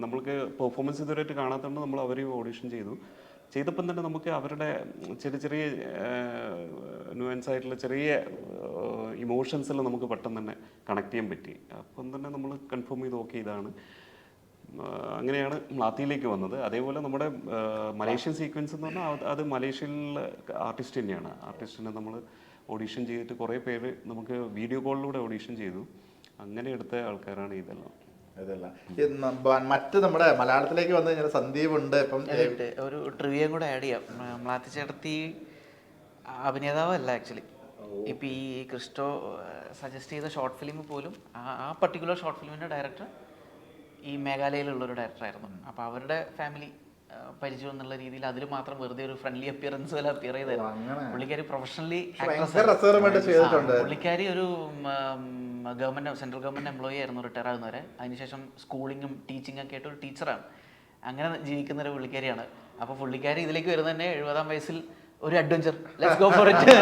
[SPEAKER 3] നമ്മൾക്ക് പെർഫോമൻസ് ഇതുവരെയായിട്ട് കാണാത്തതുകൊണ്ട് നമ്മൾ അവരെയും ഓഡിഷൻ ചെയ്തപ്പം തന്നെ നമുക്ക് അവരുടെ ചെറിയ ന്യൂവൻസ് ആയിട്ടുള്ള ചെറിയ ഇമോഷൻസ് എല്ലാം നമുക്ക് പെട്ടെന്ന് തന്നെ കണക്ട് ചെയ്യാൻ പറ്റി. അപ്പം തന്നെ നമ്മൾ കൺഫേം ചെയ്ത് ഓക്കെ ഇതാണ്. അങ്ങനെയാണ് മ്ലാത്തിയിലേക്ക് വന്നത്. അതേപോലെ നമ്മുടെ മലേഷ്യൻ സീക്വൻസ് എന്ന് പറഞ്ഞാൽ അത് മലേഷ്യയിലെ ആർട്ടിസ്റ്റ് തന്നെയാണ്. ആർട്ടിസ്റ്റിനെ നമ്മൾ ഓഡീഷൻ ചെയ്തിട്ട് കുറേ പേര് നമുക്ക് വീഡിയോ കോളിലൂടെ ഓഡീഷൻ ചെയ്തു. അങ്ങനെ എടുത്ത ആൾക്കാരാണ് ഇതെല്ലാം.
[SPEAKER 4] മറ്റ് നമ്മുടെ മലയാളത്തിലേക്ക് വന്നു കഴിഞ്ഞാൽ സന്ദീപ് ഉണ്ട്. ഇപ്പം
[SPEAKER 1] ഒരു ട്രിവിയം കൂടെ ആഡ് ചെയ്യാം. മ്ലാത്തി ചേട്ടത്തി അഭിനേതാവല്ല ആക്ച്വലി. ഇപ്പം ഈ ക്രിസ്റ്റോ സജസ്റ്റ് ചെയ്ത ഷോർട്ട് ഫിലിം പോലും ആ പർട്ടിക്കുലർ ഷോർട്ട് ഫിലിമിൻ്റെ ഡയറക്ടർ ഈ മേഘാലയയിലുള്ളൊരു ഡയറക്ടറായിരുന്നു. അപ്പോൾ അവരുടെ ഫാമിലി പരിചയം എന്നുള്ള രീതിയിൽ അതിൽ മാത്രം വെറുതെ ഒരു ഫ്രണ്ട്ലി അപ്പിയറൻസ് പോലെ അപ്പിയർ ചെയ്തായിരുന്നു. പുള്ളിക്കാരി പ്രൊഫഷണലി പുള്ളിക്കാരി ഒരു സെൻട്രൽ ഗവൺമെൻറ് എംപ്ലോയി ആയിരുന്നു റിട്ടയർ ആകുന്നവരെ. അതിനുശേഷം സ്കൂളിങ്ങും ടീച്ചിങ് ഒക്കെ ആയിട്ട് ഒരു ടീച്ചറാണ്. അങ്ങനെ ജീവിക്കുന്ന ഒരു പുള്ളിക്കാരിയാണ്. അപ്പോൾ പുള്ളിക്കാരി ഇതിലേക്ക് വരുന്നത് തന്നെ 70-ാം വയസ്സിൽ ഒരു adventure, let's go for it,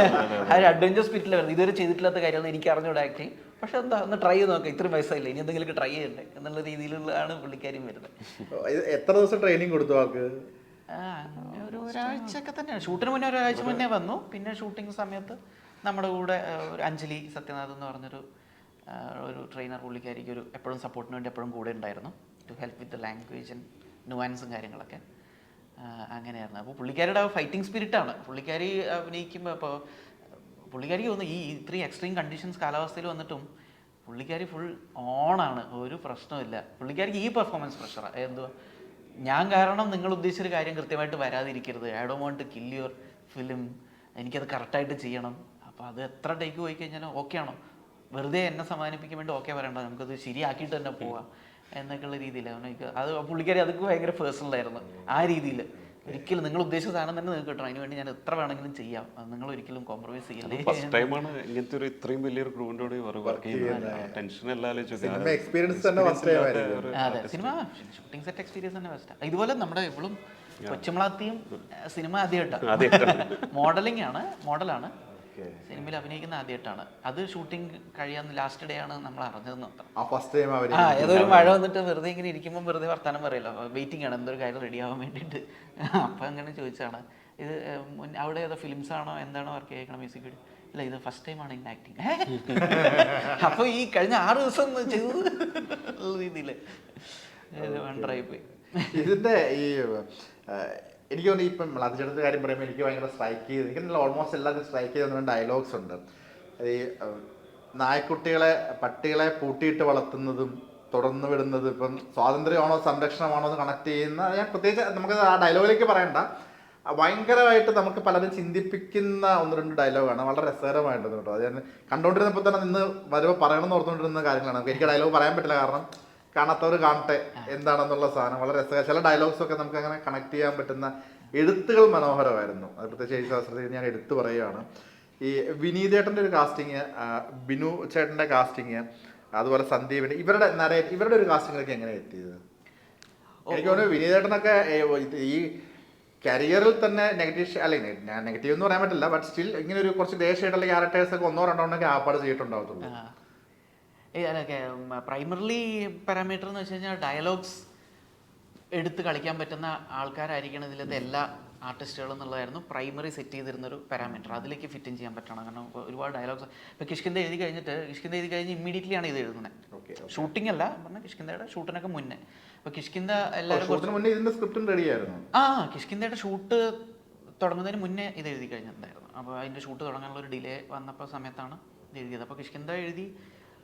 [SPEAKER 1] ആ ഒരു അഡ്വഞ്ചർ സ്പിരിറ്റിൽ വരുന്നത്. ഇതുവരെ ചെയ്തിട്ടില്ലാത്ത കാര്യമാണ് എനിക്ക് അറിഞ്ഞൂടെ ആക്ടിങ്. പക്ഷെ എന്താ ഒന്ന് ട്രൈ ചെയ്ത് നോക്കാം, ഇത്രയും വയസ്സായില്ല, ഇനി എന്തെങ്കിലും ട്രൈ ചെയ്യണ്ടേ എന്നുള്ള രീതിയിലുള്ളതാണ് പുള്ളിക്കാരിയും വരുന്നത്.
[SPEAKER 4] എത്ര ദിവസം ട്രെയിനിങ് കൊടുത്തു ആൾക്ക്?
[SPEAKER 1] ഒരാഴ്ചയൊക്കെ തന്നെയാണ്. ഷൂട്ടിന് മുന്നേ ഒരാഴ്ച മുന്നേ വന്നു. പിന്നെ ഷൂട്ടിംഗ് സമയത്ത് നമ്മുടെ കൂടെ ഒരു അഞ്ജലി സത്യനാഥ് എന്ന് പറഞ്ഞൊരു ട്രെയിനർ പുള്ളിക്കാരിക്ക് എപ്പോഴും സപ്പോർട്ടിന് വേണ്ടി എപ്പോഴും കൂടെ ഉണ്ടായിരുന്നു, to help with the language and നുവാൻസും കാര്യങ്ങളൊക്കെ. അങ്ങനെയായിരുന്നു. അപ്പോൾ പുള്ളിക്കാരിയുടെ ഫൈറ്റിംഗ് സ്പിരിറ്റാണ് പുള്ളിക്കാരി അഭിനയിക്കുമ്പോൾ. അപ്പോൾ പുള്ളിക്കാരിക്ക് തോന്നുന്നു ഈ ഇത്രയും എക്സ്ട്രീം കണ്ടീഷൻസ് കാലാവസ്ഥയിൽ വന്നിട്ടും പുള്ളിക്കാരി ഫുൾ ഓണാണ്, ഒരു പ്രശ്നമില്ല. പുള്ളിക്കാരിക്ക് ഈ പെർഫോമൻസ് പ്രഷറാണ്. എന്തുവാ ഞാൻ കാരണം നിങ്ങൾ ഉദ്ദേശിച്ചൊരു കാര്യം കൃത്യമായിട്ട് വരാതിരിക്കരുത്, I don't want to kill your film, എനിക്കത് കറക്റ്റായിട്ട് ചെയ്യണം. അപ്പോൾ അത് എത്ര ടേക്ക് പോയി കഴിഞ്ഞാലും ഓക്കെ ആണോ, വെറുതെ എന്നെ സമാധാനിപ്പിക്കാൻ വേണ്ടി ഓക്കെ പറയണ്ട, നമുക്കത് ശരിയാക്കിയിട്ട് തന്നെ പോവാം എന്നൊക്കെയുള്ള രീതിയിലാണ്. അത് പുള്ളിക്കാരി അതൊക്കെ ഭയങ്കര പേഴ്സണലായിരുന്നു. ആ രീതിയിൽ ഒരിക്കലും നിങ്ങൾ ഉദ്ദേശിച്ച സാധനം തന്നെ നിങ്ങൾക്ക് കിട്ടണം, അതിന് വേണ്ടി ഞാൻ എത്ര വേണമെങ്കിലും ചെയ്യാം, നിങ്ങൾ ഒരിക്കലും കോംപ്രമൈസ് ചെയ്യില്ലേ.
[SPEAKER 3] ഫസ്റ്റ് ടൈമാണ് ഇങ്ങനത്തെ ഒരു ഇത്രയും വലിയൊരു ക്രൂവിൻ്റെ വർക്ക് ചെയ്യുന്നത്. ടെൻഷൻ
[SPEAKER 1] അതെ, സിനിമ ഷൂട്ടിംഗ് സെറ്റ് എക്സ്പീരിയൻസ് തന്നെ ബെസ്റ്റാണ്. ഇതുപോലെ നമ്മുടെ ഇവളും കൊച്ചുമ്ലാത്തിയും സിനിമ ആദ്യമായിട്ടാണ്. മോഡലാണ്.
[SPEAKER 4] ഓക്കെ.
[SPEAKER 1] സിനിമയിൽ അഭിനയിക്കുന്ന ആദ്യമായിട്ടാണ്. അത് ഷൂട്ടിംഗ് കഴിയാൻ ലാസ്റ്റ് ഡേ ആണ് നമ്മൾ അറിഞ്ഞതെന്ന് മാത്രം.
[SPEAKER 4] ആ ഫസ്റ്റ് ടൈം അവർ
[SPEAKER 1] ഏതൊരു മഴ വന്നിട്ട് വെറുതെ ഇങ്ങനെ ഇരിക്കുമ്പോൾ വെറുതെ വർത്താനം പറയല്ലോ, വെയിറ്റിംഗ് ആണ് എന്തൊരു കാര്യം റെഡി ആവാൻ വേണ്ടിയിട്ട്. അപ്പം അങ്ങനെ ചോദിച്ചാണ് ഇത് അവിടെ ഏതോ ഫിലിംസ് ആണോ എന്താണോ വർക്ക് ചെയ്യണം മ്യൂസിക് വീഡിയോ? ഇല്ല, ഇത് ഫസ്റ്റ് ടൈമാണ് ഇൻ ആക്ടിങ്. അപ്പോൾ ഈ കഴിഞ്ഞ 6 ദിവസം ചെയ്തത് രീതിയിൽ വണ്ടറായി പോയി.
[SPEAKER 4] ഇതിന്റെ ഈ എനിക്ക് തോന്നുന്നു ഇപ്പം അതിച്ചെടുത്ത കാര്യം പറയുമ്പോൾ എനിക്ക് ഭയങ്കര സ്ട്രൈക്ക് ചെയ്ത്, എനിക്ക് ഓൾമോസ്റ്റ് എല്ലാവർക്കും സ്ട്രൈക്ക് ചെയ്ത ഡയലോഗ്സ് ഉണ്ട്. ഈ നായ്ക്കുട്ടികളെ പട്ടികളെ പൂട്ടിയിട്ട് വളർത്തുന്നതും തുടർന്ന് വിടുന്നത് ഇപ്പം സ്വാതന്ത്ര്യമാണോ സംരക്ഷണമാണോ എന്ന് കണക്ട് ചെയ്യുന്ന, ഞാൻ പ്രത്യേകിച്ച് നമുക്ക് ആ ഡയലോഗിലേക്ക് പറയണ്ട, ഭയങ്കരമായിട്ട് നമുക്ക് പലരും ചിന്തിപ്പിക്കുന്ന 1-2 ഡയലോഗാണ്. വളരെ രസകരമായിട്ടുണ്ട് കേട്ടോ. അത് ഞാൻ കണ്ടുകൊണ്ടിരുന്നപ്പോൾ തന്നെ ഇന്ന് വരുമ്പോൾ പറയണമെന്ന് ഓർത്തുകൊണ്ടിരുന്ന കാര്യങ്ങളാണ്. നമുക്ക് എനിക്ക് ഡയലോഗ് പറയാൻ പറ്റില്ല, കാരണം കാണാത്തവർ കാണട്ടെ എന്താണെന്നുള്ള സാധനം. വളരെ രസകരം. ചില ഡയലോഗ്സ് ഒക്കെ നമുക്ക് അങ്ങനെ കണക്ട് ചെയ്യാൻ പറ്റുന്ന എഴുത്തുകൾ മനോഹരമായിരുന്നു. അത് പ്രത്യേകിച്ച് ഈ ശാസ്ത്രത്തിൽ ഞാൻ എടുത്തു പറയുകയാണ്. ഈ വിനീതേട്ടൻ്റെ ഒരു കാസ്റ്റിങ്, ബിനു ചേട്ടൻ്റെ കാസ്റ്റിങ്, അതുപോലെ സന്ദീപിൻ്റെ ഇവരുടെ ഒരു കാസ്റ്റിങ്ങിലൊക്കെ എങ്ങനെ എത്തിയത്? എനിക്ക് തോന്നുന്നു വിനീതേട്ടനൊക്കെ ഈ കരിയറിൽ തന്നെ നെഗറ്റീവ്, അല്ലെങ്കിൽ ഞാൻ നെഗറ്റീവ് എന്ന് പറയാൻ പറ്റില്ല, ബട്ട് സ്റ്റിൽ ഇങ്ങനെ ഒരു കുറച്ച് ദേശമായിട്ടുള്ള ക്യാരക്ടേഴ്സ് ഒക്കെ 1-2 ആപ്പാട് ചെയ്തിട്ടുണ്ടാവത്തുള്ളൂ.
[SPEAKER 1] പ്രൈമറിലി പാരാമീറ്റർ എന്ന് വെച്ച് കഴിഞ്ഞാൽ ഡയലോഗ്സ് എടുത്ത് കളിക്കാൻ പറ്റുന്ന ആൾക്കാരായിരിക്കണം ഇതിലത്തെ എല്ലാ ആർട്ടിസ്റ്റുകളും എന്നുള്ളതായിരുന്നു പ്രൈമറി സെറ്റ് ചെയ്തിരുന്നൊരു പാരാമീറ്റർ. അതിലേക്ക് ഫിറ്റ് ഇൻ ചെയ്യാൻ പറ്റണം. കാരണം ഒരുപാട് ഡയലോഗ്സ് ഇപ്പോൾ കിഷ്കിന്ത എഴുതി കഴിഞ്ഞ് ഇമ്മീഡിയറ്റ്ലി ആണ് ഇത് എഴുതുന്നത്. ഷൂട്ടിംഗ് അല്ല പറഞ്ഞാൽ കിഷ്കിന്തയുടെ ഷൂട്ടിനൊക്കെ മുന്നേ. അപ്പോൾ കിഷ്കിന്ത എല്ലാവരും
[SPEAKER 4] ഇതിന്റെ സ്ക്രിപ്റ്റും റെഡിയായിരുന്നു.
[SPEAKER 1] കിഷ്കിന്തയുടെ ഷൂട്ട് തുടങ്ങുന്നതിന് മുന്നേ ഇത് എഴുതി കഴിഞ്ഞിട്ടുണ്ടായിരുന്നു. അപ്പോൾ അതിൻ്റെ ഷൂട്ട് തുടങ്ങാനുള്ള ഒരു ഡിലേ വന്നപ്പോൾ സമയത്താണ് ഇത് എഴുതിയത്. അപ്പോൾ കിഷ്കിന്ത എഴുതി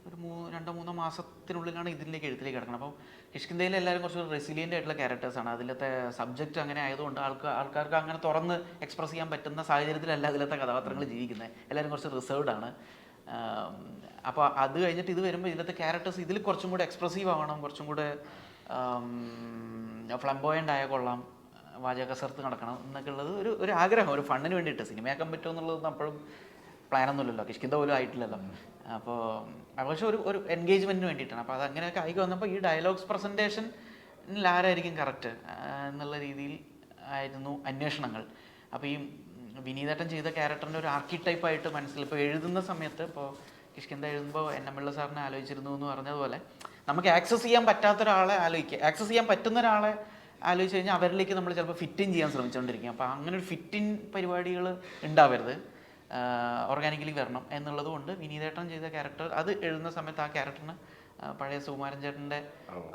[SPEAKER 1] ഒരു 2-3 മാസത്തിനുള്ളിലാണ് ഇതിലേക്ക് എഴുത്തിലേക്ക് കിടക്കണം. അപ്പോൾ കിഷ്കിന്തയിൽ എല്ലാവരും കുറച്ച് റെസിലിയൻ്റ് ആയിട്ടുള്ള ക്യാരക്ടേഴ്സാണ്. അതിലത്തെ സബ്ജക്റ്റ് അങ്ങനെ ആയതുകൊണ്ട് ആൾക്കാർക്ക് അങ്ങനെ തുറന്ന് എക്സ്പ്രസ് ചെയ്യാൻ പറ്റുന്ന സാഹചര്യത്തിലല്ല അതിലത്തെ കഥാപാത്രങ്ങൾ ജീവിക്കുന്നത്. എല്ലാവരും കുറച്ച് റിസർവ്ഡ് ആണ്. അപ്പോൾ അത് കഴിഞ്ഞിട്ട് ഇത് വരുമ്പോൾ ഇതിലത്തെ ക്യാരക്ടേഴ്സ് ഇതിൽ കുറച്ചും കൂടെ എക്സ്പ്രസീവ് ആവണം, കുറച്ചും കൂടെ ഫ്ലംബോയൻ്റ് ആയ കൊള്ളാം, വാചകസർത്ത് നടക്കണം എന്നൊക്കെ ഉള്ളത് ഒരു ആഗ്രഹം, ഒരു ഫണ്ടിന് വേണ്ടിയിട്ട്. സിനിമയാക്കാൻ പറ്റുമോ എന്നുള്ളത് അപ്പോഴും പ്ലാനൊന്നുമില്ലല്ലോ, കിഷ്കിന്ത പോലും ആയിട്ടില്ലല്ലോ. അപ്പോൾ പക്ഷേ ഒരു എൻഗേജ്മെൻറ്റിന് വേണ്ടിയിട്ടാണ്. അപ്പോൾ അത് അങ്ങനെയൊക്കെ ആയി വന്നപ്പോൾ ഈ ഡയലോഗ്സ് പ്രസൻറ്റേഷനിൽ ആരായിരിക്കും കറക്റ്റ് എന്നുള്ള രീതിയിൽ ആയിരുന്നു അന്വേഷണങ്ങൾ. അപ്പോൾ ഈ വിനീതേട്ടൻ ചെയ്ത ക്യാരക്ടറിൻ്റെ ഒരു ആർക്കിടൈപ്പായിട്ട് മനസ്സിൽ ഇപ്പോൾ എഴുതുന്ന സമയത്ത്, ഇപ്പോൾ കിഷ്കിന്ത എഴുതുമ്പോൾ എൻ.എം. സാറിനെ ആലോചിച്ചിരുന്നു എന്ന് പറഞ്ഞതുപോലെ നമുക്ക് ആക്സസ് ചെയ്യാൻ പറ്റാത്ത ഒരാളെ ആക്സസ് ചെയ്യാൻ പറ്റുന്ന ഒരാളെ ആലോചിച്ച് കഴിഞ്ഞാൽ അവരിലേക്ക് നമ്മൾ ചിലപ്പോൾ ഫിറ്റിൻ ചെയ്യാൻ ശ്രമിച്ചുകൊണ്ടിരിക്കും. അപ്പോൾ അങ്ങനെ ഒരു ഫിറ്റിൻ പരിപാടികൾ ഉണ്ടാവരുത്, ഓർഗാനിക്കലി വരണം എന്നുള്ളത് കൊണ്ട് വിനീതേട്ടൻ ചെയ്ത ക്യാരക്ടർ അത് എഴുതുന്ന സമയത്ത് ആ ക്യാരക്ടറിന് പഴയ സുകുമാരൻ ചേട്ടൻ്റെ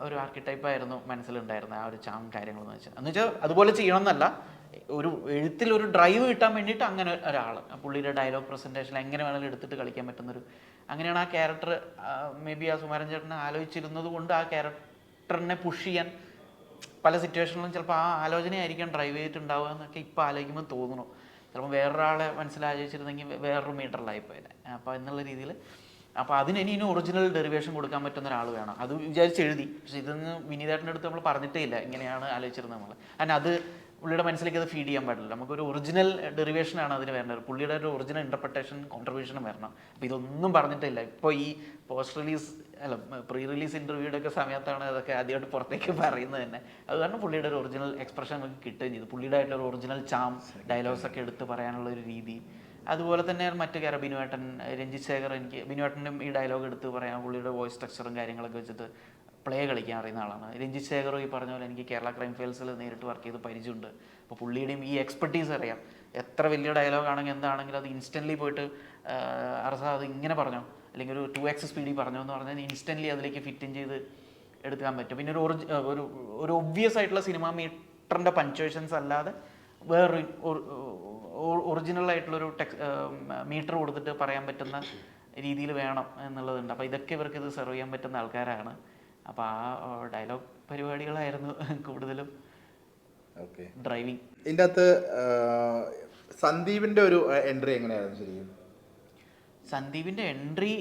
[SPEAKER 1] ഒരു ആർക്കിടൈപ്പായിരുന്നു മനസ്സിലുണ്ടായിരുന്നത്. ആ ഒരു ചാം കാര്യങ്ങളെന്ന് വെച്ചാൽ അതുപോലെ ചെയ്യണം എന്നല്ല, ഒരു എഴുത്തിൽ ഒരു ഡ്രൈവ് കിട്ടാൻ വേണ്ടിയിട്ട് അങ്ങനെ ഒരാൾ പുള്ളിയുടെ ഡയലോഗ് പ്രസൻറ്റേഷൻ എങ്ങനെ വേണമെങ്കിലും എടുത്തിട്ട് കളിക്കാൻ പറ്റുന്നൊരു, അങ്ങനെയാണ് ആ ക്യാരക്ടർ മേ ബി ആ സുകുമാരൻ ചേട്ടനെ ആലോചിച്ചിരുന്നത് കൊണ്ട് ആ ക്യാരക്ടറിനെ പുഷ് ചെയ്യാൻ പല സിറ്റുവേഷനിലും ചിലപ്പോൾ ആ ആലോചനയായിരിക്കാം ഡ്രൈവ് ചെയ്തിട്ടുണ്ടാവുക എന്നൊക്കെ ഇപ്പോൾ ആലോചിക്കുമ്പോൾ തോന്നുന്നു. ചിലപ്പോൾ വേറൊരാളെ മനസ്സിലാലോചിച്ചിരുന്നെങ്കിൽ വേറൊരു മീറ്ററിലായിപ്പോയത്. അപ്പോൾ എന്നുള്ള രീതിയിൽ അപ്പോൾ അതിനി ഒറിജിനൽ ഡെറിവേഷൻ കൊടുക്കാൻ പറ്റുന്ന ഒരാൾ വേണം. അത് വിചാരിച്ച് എഴുതി. പക്ഷേ ഇതൊന്നും വിനീതേട്ടൻ്റെ അടുത്ത് നമ്മൾ പറഞ്ഞിട്ടേ ഇല്ല ഇങ്ങനെയാണ് ആലോചിച്ചിരുന്നത് നമ്മൾ. കാരണം അത് പുള്ളിയുടെ മനസ്സിലേക്ക് അത് ഫീഡ് ചെയ്യാൻ പാടില്ല. നമുക്കൊരു ഒറിജിനൽ ഡെറിവേഷനാണ് അതിന് വേണ്ടത്. പുള്ളിയുടെ ഒരു ഒറിജിനൽ ഇൻ്റർപ്രിട്ടേഷൻ കോൺട്രിബ്യൂഷനും വരണം. അപ്പോൾ ഇതൊന്നും പറഞ്ഞിട്ടില്ല. ഇപ്പോൾ ഈ പോസ്റ്റ് റിലീസ് പ്രീ റിലീസ് ഇൻ്റർവ്യൂയുടെ ഒക്കെ സമയത്താണ് അതൊക്കെ ആദ്യമായിട്ട് പുറത്തേക്ക് പറയുന്നത് തന്നെ. അത് കാരണം പുള്ളിയുടെ ഒരു ഒറിജിനൽ എക്സ്പ്രഷൻ നമുക്ക് കിട്ടുകയും ചെയ്തു. പുള്ളിയുടെ ആയിട്ടുള്ള ഒരു ഒറിജിനൽ ചാം ഡയലോഗ്സ് ഒക്കെ എടുത്ത് പറയാനുള്ള ഒരു രീതി. അതുപോലെ തന്നെ മറ്റു ബിനുവേട്ടൻ, രഞ്ജിത്ത് ശേഖർ, എനിക്ക് ബിനുവേട്ടനും ഈ ഡയലോഗ് എടുത്ത് പറയാൻ പുള്ളിയുടെ വോയിസ് സ്ട്രക്ചറും കാര്യങ്ങളൊക്കെ വെച്ചിട്ട് പ്ലേ കളിക്കാൻ അറിയുന്ന ആളാണ്. രഞ്ജിത്ത് ശേഖർ ഈ പറഞ്ഞ പോലെ എനിക്ക് കേരള ക്രൈം ഫയൽസിൽ നേരിട്ട് വർക്ക് ചെയ്ത് പരിചയമുണ്ട്. അപ്പോൾ പുള്ളിയുടെയും ഈ എക്സ്പെർട്ടീസ് അറിയാം. എത്ര വലിയ ഡയലോഗ് ആണെങ്കിൽ എന്താണെങ്കിലും അത് ഇൻസ്റ്റൻ്റ്ലി പോയിട്ട് അർസ അത് ഇങ്ങനെ പറഞ്ഞോ അല്ലെങ്കിൽ ഒരു 2x സ്പീഡിൽ പറഞ്ഞോ എന്ന് പറഞ്ഞാൽ ഇൻസ്റ്റൻ്റ്ലി അതിലേക്ക് ഫിറ്റ് ഇൻ ചെയ്ത് എടുക്കാൻ പറ്റും. പിന്നെ ഒരു ഒബ്വിയസ് ആയിട്ടുള്ള സിനിമ മീറ്ററിൻ്റെ പഞ്ച്വേഷൻസ് അല്ലാതെ വേറൊരു ഒറിജിനൽ ആയിട്ടുള്ളൊരു മീറ്റർ കൊടുത്തിട്ട് പറയാൻ പറ്റുന്ന രീതിയിൽ വേണം എന്നുള്ളതുണ്ട്. അപ്പോൾ ഇതൊക്കെ ഇവർക്ക് ഇത് സെർവ് ചെയ്യാൻ പറ്റുന്ന ആൾക്കാരാണ്. അപ്പോൾ ആ ഡയലോഗ് പരിപാടികളായിരുന്നു കൂടുതലും ഡ്രൈവിങ്.
[SPEAKER 4] ഇതിൻ്റെ അകത്ത് സന്ദീപിൻ്റെ ഒരു എൻട്രി എങ്ങനെയായിരുന്നു ശരിക്കും?
[SPEAKER 1] സന്ദീപിൻ്റെ എൻട്രി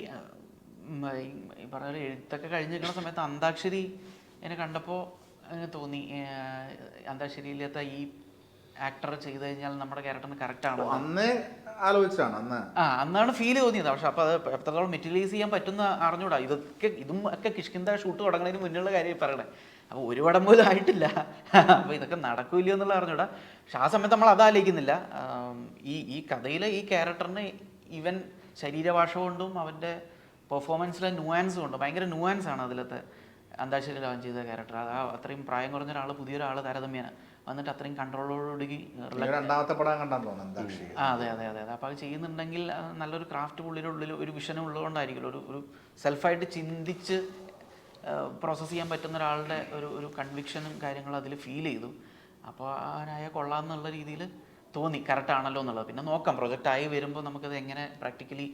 [SPEAKER 1] ഈ പറഞ്ഞ എഴുത്തൊക്കെ കഴിഞ്ഞിരിക്കുന്ന സമയത്ത് അന്താക്ഷരി എന്നെ കണ്ടപ്പോൾ തോന്നി അന്താക്ഷരിയിലത്തെ ഈ ആക്ടർ ചെയ്ത് കഴിഞ്ഞാൽ നമ്മുടെ ക്യാരക്ടറിന് കറക്റ്റ് ആണോ
[SPEAKER 4] അന്ന് ആലോചിച്ചാണ്
[SPEAKER 1] അന്നാണ് ഫീൽ തോന്നിയത്. പക്ഷെ അപ്പോൾ അത് എത്രത്തോളം മെറ്റീരിയലൈസ് ചെയ്യാൻ പറ്റുന്ന അറിഞ്ഞൂടാ. ഇതും ഒക്കെ കിഷ്കിന്ത ഷൂട്ട് തുടങ്ങുന്നതിന് മുന്നുള്ള കാര്യം പറയണേ. അപ്പോൾ ഒരു പടം പോലും ആയിട്ടില്ല. അപ്പോൾ ഇതൊക്കെ നടക്കൂല എന്നുള്ള അറിഞ്ഞൂടാ. പക്ഷെ ആ സമയത്ത് നമ്മൾ അത് ആലോചിക്കുന്നില്ല. ഈ കഥയിലെ ഈ ക്യാരക്ടറിന് ഈവൻ ശരീരഭാഷ കൊണ്ടും അവൻ്റെ പെർഫോമൻസിലെ ന്യൂവാൻസ് കൊണ്ടും ഭയങ്കര ന്യൂവാൻസാണ് അതിലത്തെ അന്താക്ഷരി അവൻ ചെയ്ത ക്യാരക്ടർ. അത്രയും പ്രായം കുറഞ്ഞ ഒരാൾ പുതിയൊരാൾ താരതമ്യേന വന്നിട്ട് അത്രയും കൺട്രോളോടുകൂടി
[SPEAKER 4] രണ്ടാമത്തെ പടം കണ്ടാന്ന് തോന്നുന്നു.
[SPEAKER 1] അതെ അതെ അതെ അതെ. അപ്പോൾ അത് ചെയ്യുന്നുണ്ടെങ്കിൽ നല്ലൊരു ക്രാഫ്റ്റ് പുള്ളിയുടെ ഉള്ളിൽ ഒരു വിഷനും ഉള്ളതുകൊണ്ടായിരിക്കുമല്ലോ, ഒരു സെൽഫായിട്ട് ചിന്തിച്ച് പ്രോസസ്സ് ചെയ്യാൻ പറ്റുന്ന ഒരാളുടെ ഒരു കൺവിക്ഷനും കാര്യങ്ങളും അതിൽ ഫീൽ ചെയ്തു. അപ്പോൾ ആരായ കൊള്ളാമെന്നുള്ള രീതിയിൽ തോന്നി, കറക്റ്റ് ആണല്ലോ എന്നുള്ളത്. പിന്നെ നോക്കാം, പ്രൊജക്റ്റായി വരുമ്പോൾ നമുക്കത് എങ്ങനെ പ്രാക്ടിക്കലി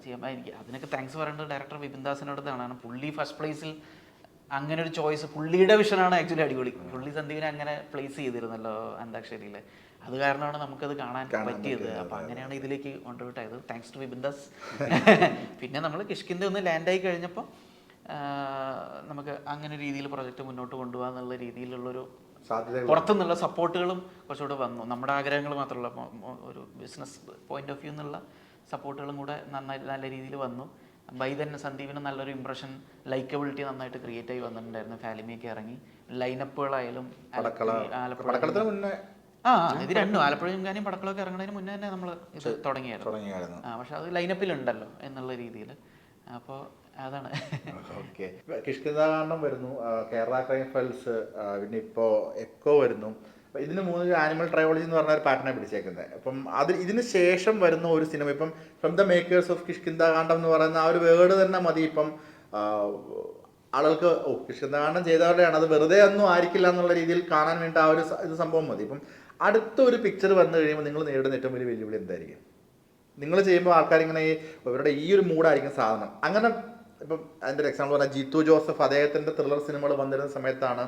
[SPEAKER 1] ചെയ്യാൻ. എനിക്ക് അതിനൊക്കെ താങ്ക്സ് പറയേണ്ടത് ഡയറക്ടർ വിപിൻ ദാസിനടുത്താണ്. കാരണം പുള്ളി ഫസ്റ്റ് പ്ലേസിൽ അങ്ങനെ ഒരു ചോയ്സ്, പുള്ളിയുടെ വിഷനാണ് ആക്ച്വലി അടിപൊളി. പുള്ളി സന്ദീപിനെ അങ്ങനെ പ്ലേസ് ചെയ്തിരുന്നല്ലോ അന്താക്ഷരിയിൽ, അത് കാരണമാണ് നമുക്കത് കാണാൻ പറ്റിയത്. അപ്പോൾ അങ്ങനെയാണ് ഇതിലേക്ക് കോൺട്രിബ്യൂട്ട് ആയത്, താങ്ക്സ് ടു വിപിൻ ദാസ്. പിന്നെ നമ്മൾ കിഷ്കിന്ത ഒന്ന് ലാൻഡായി കഴിഞ്ഞപ്പോൾ നമുക്ക് അങ്ങനെ രീതിയിൽ പ്രൊജക്റ്റ് മുന്നോട്ട് കൊണ്ടുപോകാൻ എന്നുള്ള രീതിയിലുള്ളൊരു പുറത്തുനിന്നുള്ള സപ്പോർട്ടുകളും കുറച്ചുകൂടെ വന്നു. നമ്മുടെ ആഗ്രഹങ്ങൾ മാത്രമല്ല, ഒരു ബിസിനസ് പോയിന്റ് ഓഫ് വ്യൂ എന്നുള്ള സപ്പോർട്ടുകളും കൂടെ നല്ല രീതിയിൽ വന്നു. ബൈ തന്നെ സന്ദീപിന് നല്ലൊരു ഇംപ്രഷൻ, ലൈക്കബിലിറ്റി നന്നായിട്ട് ക്രിയേറ്റ് ആയി വന്നിട്ടുണ്ടായിരുന്നു. ഫാലിമിയൊക്കെ ഇറങ്ങി, ലൈനപ്പുകളായാലും ഇത് രണ്ടും ആലപ്പുഴയും കാര്യം പടക്കളമൊക്കെ ഇറങ്ങുന്നതിന് മുന്നേ തന്നെ നമ്മൾ ഇത് തുടങ്ങിയായിരുന്നു. പക്ഷെ അത് ലൈനപ്പിലുണ്ടല്ലോ എന്നുള്ള രീതിയിൽ. അപ്പോൾ അതാണ്.
[SPEAKER 4] ഓക്കെ, കിഷ്കിന്ധാകാന്ഡം വരുന്നു, കേരള ക്രൈം ഫയൽസ്, പിന്നെ ഇപ്പോൾ എക്കോ വരുന്നു. ഇതിന് 3 ആനിമൽ ട്രയോളജി എന്ന് പറഞ്ഞ ഒരു പാറ്റേണെ പിടിച്ചേക്കുന്നത്. അപ്പം ഇതിന് ശേഷം വരുന്ന ഒരു സിനിമ, ഇപ്പം from the makers of Kishkindha Kandam എന്ന് പറയുന്ന ആ ഒരു വേർഡ് തന്നെ മതി ഇപ്പം ആളുകൾക്ക്. കിഷ്കിന്ധാകാന്ഡം ചെയ്തവരുടെയാണ്, അത് വെറുതെ ഒന്നും ആയിരിക്കില്ല എന്നുള്ള രീതിയിൽ കാണാൻ വേണ്ടി ആ ഒരു ഇത് സംഭവം മതി. ഇപ്പം അടുത്തൊരു പിക്ചർ വന്നു കഴിയുമ്പോൾ നിങ്ങൾ നേരിടുന്ന ഏറ്റവും വലിയ വെല്ലുവിളി എന്തായിരിക്കും? നിങ്ങൾ ചെയ്യുമ്പോൾ ആൾക്കാരിങ്ങനെ ഇവരുടെ ഈ ഒരു മൂഡായിരിക്കും സാധനം. അങ്ങനെ ഇപ്പം അതിൻ്റെ ഒരു എക്സാമ്പിൾ പറഞ്ഞാൽ ജിത്തു ജോസഫ്, അദ്ദേഹത്തിൻ്റെ ത്രില്ലർ സിനിമകൾ വന്നിരുന്ന സമയത്താണ്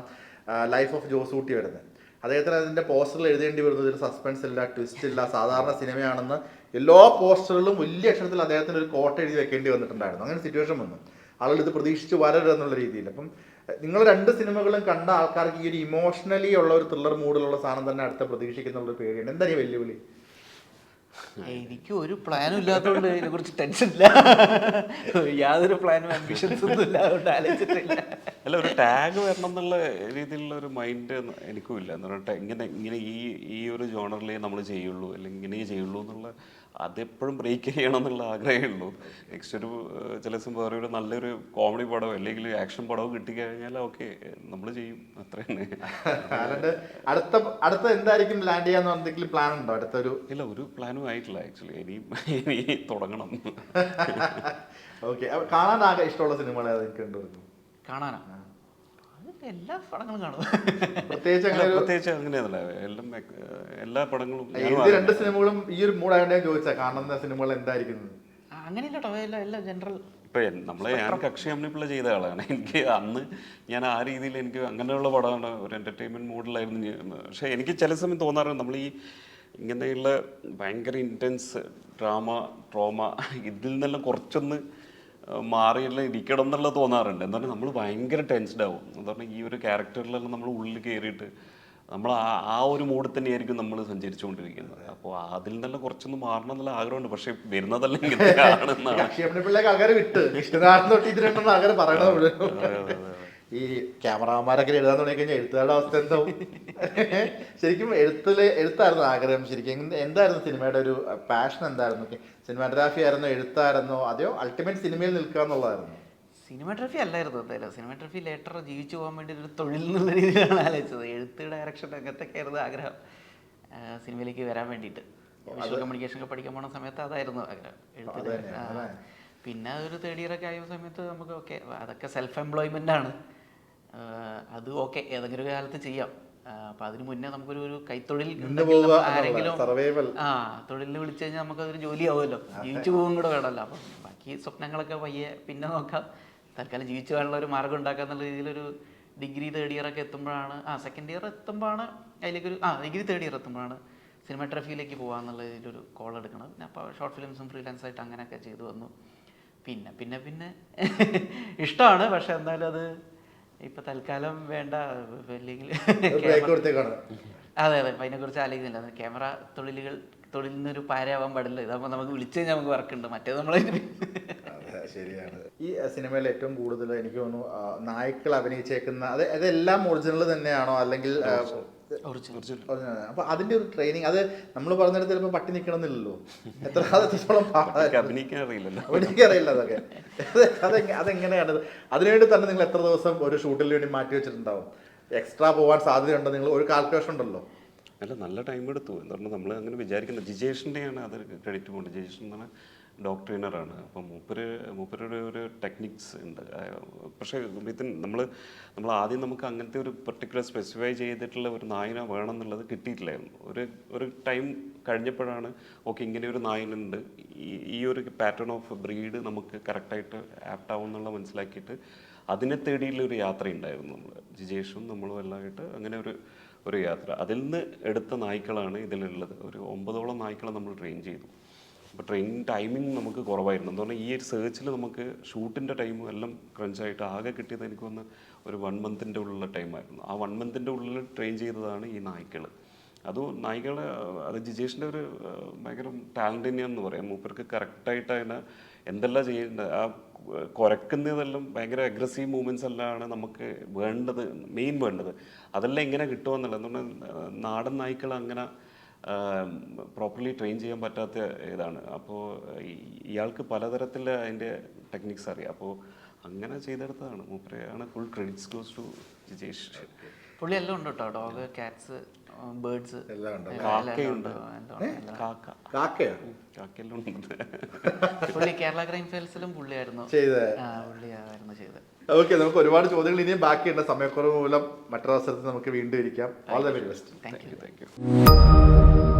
[SPEAKER 4] ലൈഫ് ഓഫ് ജോസൂട്ടി വരുന്നത്. അദ്ദേഹത്തിന് അതിൻ്റെ പോസ്റ്ററിൽ എഴുതേണ്ടി വരുന്നത് ഒരു സസ്പെൻസ് ഇല്ല, ട്വിസ്റ്റ് ഇല്ല, സാധാരണ സിനിമയാണെന്ന് എല്ലാ പോസ്റ്ററുകളിലും വലിയ അക്ഷരത്തിൽ അദ്ദേഹത്തിന് ഒരു കോട്ട എഴുതി വെക്കേണ്ടി വന്നിട്ടുണ്ടായിരുന്നു. അങ്ങനെ സിറ്റുവേഷൻ വന്നു, ആളുകൾ ഇത് പ്രതീക്ഷിച്ച് വരരുതെന്നുള്ള രീതിയിൽ. അപ്പം നിങ്ങൾ 2 സിനിമകളും കണ്ട ആൾക്കാർക്ക് ഈ ഒരു ഇമോഷണലി ഉള്ള ഒരു ത്രില്ലർ മൂഡിലുള്ള സാധനം തന്നെ അടുത്ത പ്രതീക്ഷിക്കുന്നുള്ള ഒരു പേടിയുണ്ട്. എന്താണ് ഈ വെല്ലുവിളി?
[SPEAKER 1] എനിക്ക് ഒരു പ്ലാനും ഇല്ലാത്തതുകൊണ്ട് ഇതിനെ കുറിച്ച് ടെൻഷൻ ഇല്ല. യാതൊരു പ്ലാനും ആംബിഷൻസ് ഒന്നും ഇല്ല, അതുകൊണ്ട് ആലോചിച്ചിട്ടില്ല.
[SPEAKER 3] അല്ല, ഒരു ടാഗ് വരണം എന്നുള്ള രീതിയിലുള്ള ഒരു മൈൻഡ് എനിക്കും ഇല്ല. എന്ന് പറഞ്ഞിട്ട് ഇങ്ങനെ ഈ ഒരു ജോണറിലേ നമ്മൾ ചെയ്യുള്ളൂ, അല്ലെങ്കിൽ ഇങ്ങനെ ചെയ്യുള്ളൂ എന്നുള്ള, അതെപ്പോഴും ബ്രേക്ക് ചെയ്യണം എന്നുള്ള ആഗ്രഹമേ ഉള്ളൂ. നെക്സ്റ്റ് ഒരു ചില ദിവസം വേറെ ഒരു നല്ലൊരു കോമഡി പടമോ അല്ലെങ്കിൽ ആക്ഷൻ പടമോ കിട്ടിക്കഴിഞ്ഞാൽ ഓക്കെ, നമ്മൾ ചെയ്യും, അത്ര തന്നെ.
[SPEAKER 4] അടുത്ത എന്തായിരിക്കും ലാൻഡ് ചെയ്യാന്ന് എന്തെങ്കിലും പ്ലാൻ ഉണ്ടോ? അടുത്തൊരു
[SPEAKER 3] ഇല്ല, ഒരു പ്ലാനും ആയിട്ടില്ല ആക്ച്വലി. ഇനി തുടങ്ങണം.
[SPEAKER 4] ഓക്കെ, കാണാൻ ആകെ ഇഷ്ടമുള്ള സിനിമകൾ ഏതൊക്കെ ഉണ്ട്?
[SPEAKER 1] കാണാനാ എല്ലാ പടങ്ങളും കാണും.
[SPEAKER 3] പ്രത്യേകിച്ച് അങ്ങനെയല്ല, എല്ലാ പടങ്ങളും.
[SPEAKER 4] 2 സിനിമകളും ഈ ഒരു മൂടായോണ്ട് ചോദിച്ചാൽ കാണുന്ന സിനിമകൾ എന്തായിരിക്കും?
[SPEAKER 1] അങ്ങനെയല്ലോ, എല്ലാം ജനറൽ.
[SPEAKER 3] ഇപ്പം ഞാൻ കക്ഷി അമ്മിപ്പിള്ള ചെയ്ത ആളാണ്. എനിക്ക് അന്ന് ഞാൻ ആ രീതിയിൽ എനിക്ക് അങ്ങനെയുള്ള പടമാണ്, ഒരു എൻ്റർടൈൻമെൻറ്റ് മൂഡിലായിരുന്നു. പക്ഷേ എനിക്ക് ചില സമയം തോന്നാറുണ്ട്, നമ്മൾ ഈ ഇങ്ങനെയുള്ള ഭയങ്കര ഇൻറ്റൻസ് ട്രോമ ഇതിൽ നിന്നെല്ലാം കുറച്ചൊന്ന് മാറിയെല്ലാം ഇരിക്കണം എന്നുള്ള തോന്നാറുണ്ട്. എന്താ പറഞ്ഞാൽ നമ്മൾ ഭയങ്കര ടെൻസ്ഡ് ആവും. എന്താ പറഞ്ഞാൽ ഈ ഒരു ക്യാരക്ടറിലെല്ലാം നമ്മൾ ഉള്ളിൽ കയറിയിട്ട് നമ്മൾ ആ ഒരു മൂഡിൽ തന്നെയായിരിക്കും നമ്മൾ സഞ്ചരിച്ചുകൊണ്ടിരിക്കുന്നത്. അപ്പോൾ അതിൽ നിന്നെല്ലാം കുറച്ചൊന്ന് മാറണം എന്നുള്ള ആഗ്രഹമുണ്ട്. പക്ഷെ വരുന്നതെല്ലാം
[SPEAKER 4] ആൾക്കാർ വിട്ട് ആൾക്കാർ പറയണത് ഈ ക്യാമറമാരൊക്കെ എഴുതാൻ തുടങ്ങി കഴിഞ്ഞാൽ എഴുത്തുകാരുടെ അവസ്ഥ എന്താവും? ശരിക്കും എഴുത്തായിരുന്നു ആഗ്രഹം. ശരിക്കും എന്തായിരുന്നു സിനിമയുടെ ഒരു പാഷൻ? എന്തായിരുന്നു? സിനിമാറ്റോഗ്രാഫി ആയിരുന്നോ, എഴുത്തായിരുന്നോ, അതെയോ അൾട്ടിമേറ്റ് സിനിമയിൽ നിൽക്കുക എന്നുള്ളതായിരുന്നു?
[SPEAKER 1] സിനിമാറ്റോഗ്രാഫി അല്ലായിരുന്നു എന്തായാലും. സിനിമാറ്റോഗ്രാഫി ലേറ്റർ ജീവിച്ചു പോകാൻ വേണ്ടി ഒരു തൊഴിൽ എന്നുള്ള രീതിയിലാണ് ആലോചിച്ചത്. എഴുത്ത്, ഡയറക്ഷൻ അങ്ങനത്തൊക്കെ ആയിരുന്നു ആഗ്രഹം സിനിമയിലേക്ക് വരാൻ വേണ്ടിയിട്ട്. വിഷ്വൽ കമ്മ്യൂണിക്കേഷൻ ഒക്കെ പഠിക്കാൻ പോണ സമയത്ത് അതായിരുന്നു ആഗ്രഹം, എഴുത്ത്. പിന്നെ ഒരു 3rd ഇയർ ഒക്കെ ആയ സമയത്ത് നമുക്ക് ഓക്കെ, അതൊക്കെ സെൽഫ് എംപ്ലോയ്മെൻ്റ് ആണ്, അത് ഓക്കെ ഏതെങ്കിലും ഒരു കാലത്ത് ചെയ്യാം. അപ്പം അതിന് മുന്നേ നമുക്കൊരു കൈത്തൊഴിൽ ആരെങ്കിലും തൊഴിലിന് വിളിച്ചു കഴിഞ്ഞാൽ നമുക്കതൊരു ജോലിയാവുമല്ലോ, ജീവിച്ചു പോകും കൂടെ വേണമല്ലോ. അപ്പം ബാക്കി സ്വപ്നങ്ങളൊക്കെ പയ്യെ പിന്നെ നോക്കാം. തൽക്കാലം ജീവിച്ചു പോകാനുള്ള ഒരു മാർഗ്ഗം ഉണ്ടാക്കുക എന്നുള്ള രീതിയിലൊരു ഡിഗ്രി 3rd ഇയർ ഒക്കെ എത്തുമ്പോഴാണ്, 2nd ഇയർ എത്തുമ്പോഴാണ് അതിലേക്കൊരു ഡിഗ്രി 3rd ഇയർ എത്തുമ്പോഴാണ് സിനിമാറ്റോഗ്രാഫിയിലേക്ക് പോകാമെന്നുള്ള രീതിയിലൊരു കോൾ എടുക്കണം. പിന്നെ അപ്പോൾ ഷോർട്ട് ഫിലിംസും ഫ്രീലാൻസ് ആയിട്ട് അങ്ങനെയൊക്കെ ചെയ്തു വന്നു. പിന്നെ ഇഷ്ടമാണ്, പക്ഷെ എന്തായാലും അത് ഇപ്പം തൽക്കാലം വേണ്ട. അല്ലെങ്കിൽ അതെ അതിനെക്കുറിച്ച് ആലോചിക്കുന്നില്ല. ക്യാമറ തൊഴിലിൽ നിന്നൊരു പാരയാവാൻ പാടില്ല. ഇതാകുമ്പോൾ നമുക്ക് വിളിച്ചു കഴിഞ്ഞാൽ നമുക്ക് വർക്കുണ്ട്, മറ്റേത് നമ്മൾ.
[SPEAKER 4] ശരിയാണ്. ഈ സിനിമയിൽ ഏറ്റവും കൂടുതൽ എനിക്ക് തോന്നുന്നു നായ്ക്കൾ അഭിനയിച്ചേക്കുന്ന അതെല്ലാം ഒറിജിനൽ തന്നെയാണോ, അല്ലെങ്കിൽ അപ്പൊ അതിന്റെ ഒരു ട്രെയിനിങ് അത് നമ്മൾ പറഞ്ഞിടത്ത് ചിലപ്പോൾ പട്ടി നിൽക്കണമെന്നില്ലല്ലോ. എത്ര അതെത്തോളം
[SPEAKER 3] അഭിനയിക്കാൻ അറിയില്ലല്ലോ.
[SPEAKER 4] എനിക്കറിയില്ല അതൊക്കെ. അതെങ്ങനെയാണ് അതിനുവേണ്ടി തന്നെ നിങ്ങൾ എത്ര ദിവസം ഒരു ഷൂട്ടിന് വേണ്ടി മാറ്റി വെച്ചിട്ടുണ്ടാവും? എക്സ്ട്രാ പോകാൻ സാധ്യതയുണ്ടോ? നിങ്ങൾ ഒരു കാൽക്കുലേഷൻ ഉണ്ടല്ലോ.
[SPEAKER 3] അല്ല, നല്ല ടൈം എടുത്തു. എന്ന് പറഞ്ഞാൽ നമ്മൾ അങ്ങനെ വിചാരിക്കുന്നത് ജിജേഷിൻ്റെയാണ് അത് ക്രെഡിറ്റ് പോകുന്നത്. ജിജേഷ് എന്ന് പറഞ്ഞാൽ ഡോഗ് ട്രെയിനറാണ്. അപ്പം മൂപ്പരുടെ ഒരു ടെക്നിക്സ് ഉണ്ട്. പക്ഷേ ഇതിന് നമ്മൾ ആദ്യം നമുക്ക് അങ്ങനത്തെ ഒരു പെർട്ടിക്കുലർ സ്പെസിഫൈ ചെയ്തിട്ടുള്ള ഒരു നായിനെ വേണം എന്നുള്ളത് കിട്ടിയിട്ടില്ലായിരുന്നു. ഒരു ടൈം കഴിഞ്ഞപ്പോഴാണ് ഓക്കെ ഇങ്ങനെ ഒരു നായിനുണ്ട്, ഈ ഒരു പാറ്റേൺ ഓഫ് ബ്രീഡ് നമുക്ക് കറക്റ്റായിട്ട് ആപ്റ്റ് ആവും എന്നുള്ള മനസ്സിലാക്കിയിട്ട് അതിനെ തേടിയുള്ള ഒരു യാത്രയുണ്ടായിരുന്നു. നമ്മൾ ജിജേഷും നമ്മളും എല്ലാമായിട്ട് അങ്ങനെ ഒരു യാത്ര. അതിൽ നിന്ന് എടുത്ത നായ്ക്കളാണ് ഇതിലുള്ളത്. ഒരു 9ഓളം നായ്ക്കളെ നമ്മൾ ട്രെയിൻ ചെയ്തു. അപ്പോൾ ട്രെയിനിങ് ടൈമിങ് നമുക്ക് കുറവായിരുന്നു. എന്ന് പറഞ്ഞാൽ ഈ ഒരു സെർച്ചിൽ നമുക്ക് ഷൂട്ടിൻ്റെ ടൈമും എല്ലാം ക്രഞ്ചായിട്ട് ആകെ കിട്ടിയത് എനിക്ക് വന്ന് ഒരു 1 മന്തിൻ്റെ ഉള്ളിലുള്ള ടൈമായിരുന്നു. ആ 1 മന്തിൻ്റെ ഉള്ളിൽ ട്രെയിൻ ചെയ്തതാണ് ഈ നായ്ക്കൾ. നായ്ക്കളെ അത് ജിജേഷിൻ്റെ ഒരു ഭയങ്കര ടാലൻ്റ് തന്നെയാണെന്ന് പറയാം. മൂപ്പർക്ക് കറക്റ്റായിട്ട് അതിനെ എന്തെല്ലാം ചെയ്യേണ്ടത്, ആ കുരക്കുന്നതെല്ലാം ഭയങ്കര അഗ്രസീവ് മൂവ്മെൻറ്റ്സ് എല്ലാമാണ് നമുക്ക് വേണ്ടത്, മെയിൻ വേണ്ടത്. അതെല്ലാം എങ്ങനെ കിട്ടുമെന്നുള്ളത്. എന്തുകൊണ്ട് നാടൻ നായ്ക്കൾ അങ്ങനെ പ്രോപ്പർലി ട്രെയിൻ ചെയ്യാൻ പറ്റാത്ത ഇതാണ്. അപ്പോൾ ഇയാൾക്ക് പലതരത്തിൽ അതിൻ്റെ ടെക്നിക്സ് അറിയാം. അപ്പോൾ അങ്ങനെ ചെയ്തെടുത്തതാണ്. മൂപ്പരെയാണ് full credits goes to Jijesh.
[SPEAKER 1] പുള്ളി എല്ലാം ഉണ്ട് കേട്ടോ. ഡോഗ്, കാറ്റ്സ്, ബേർഡ്സ്
[SPEAKER 4] എല്ലാം ഉണ്ട്.
[SPEAKER 3] കാക്കയുണ്ട്. കാക്കയെല്ലാം ഉണ്ട്.
[SPEAKER 1] പുള്ളി കേരള ക്രൈം ഫയൽസിലും പുള്ളിയായിരുന്നു
[SPEAKER 4] ചെയ്തത്.
[SPEAKER 1] ചെയ്തത്.
[SPEAKER 4] ഓക്കെ, നമുക്ക് ഒരുപാട് ചോദ്യങ്ങൾ ഇനിയും ബാക്കിയുണ്ട്. സമയക്കുറവ് മൂലം മറ്റൊരവസരത്തിൽ നമുക്ക് വീണ്ടും ഇരിക്കാം. All the very best.
[SPEAKER 1] Thank you.
[SPEAKER 3] Thank you.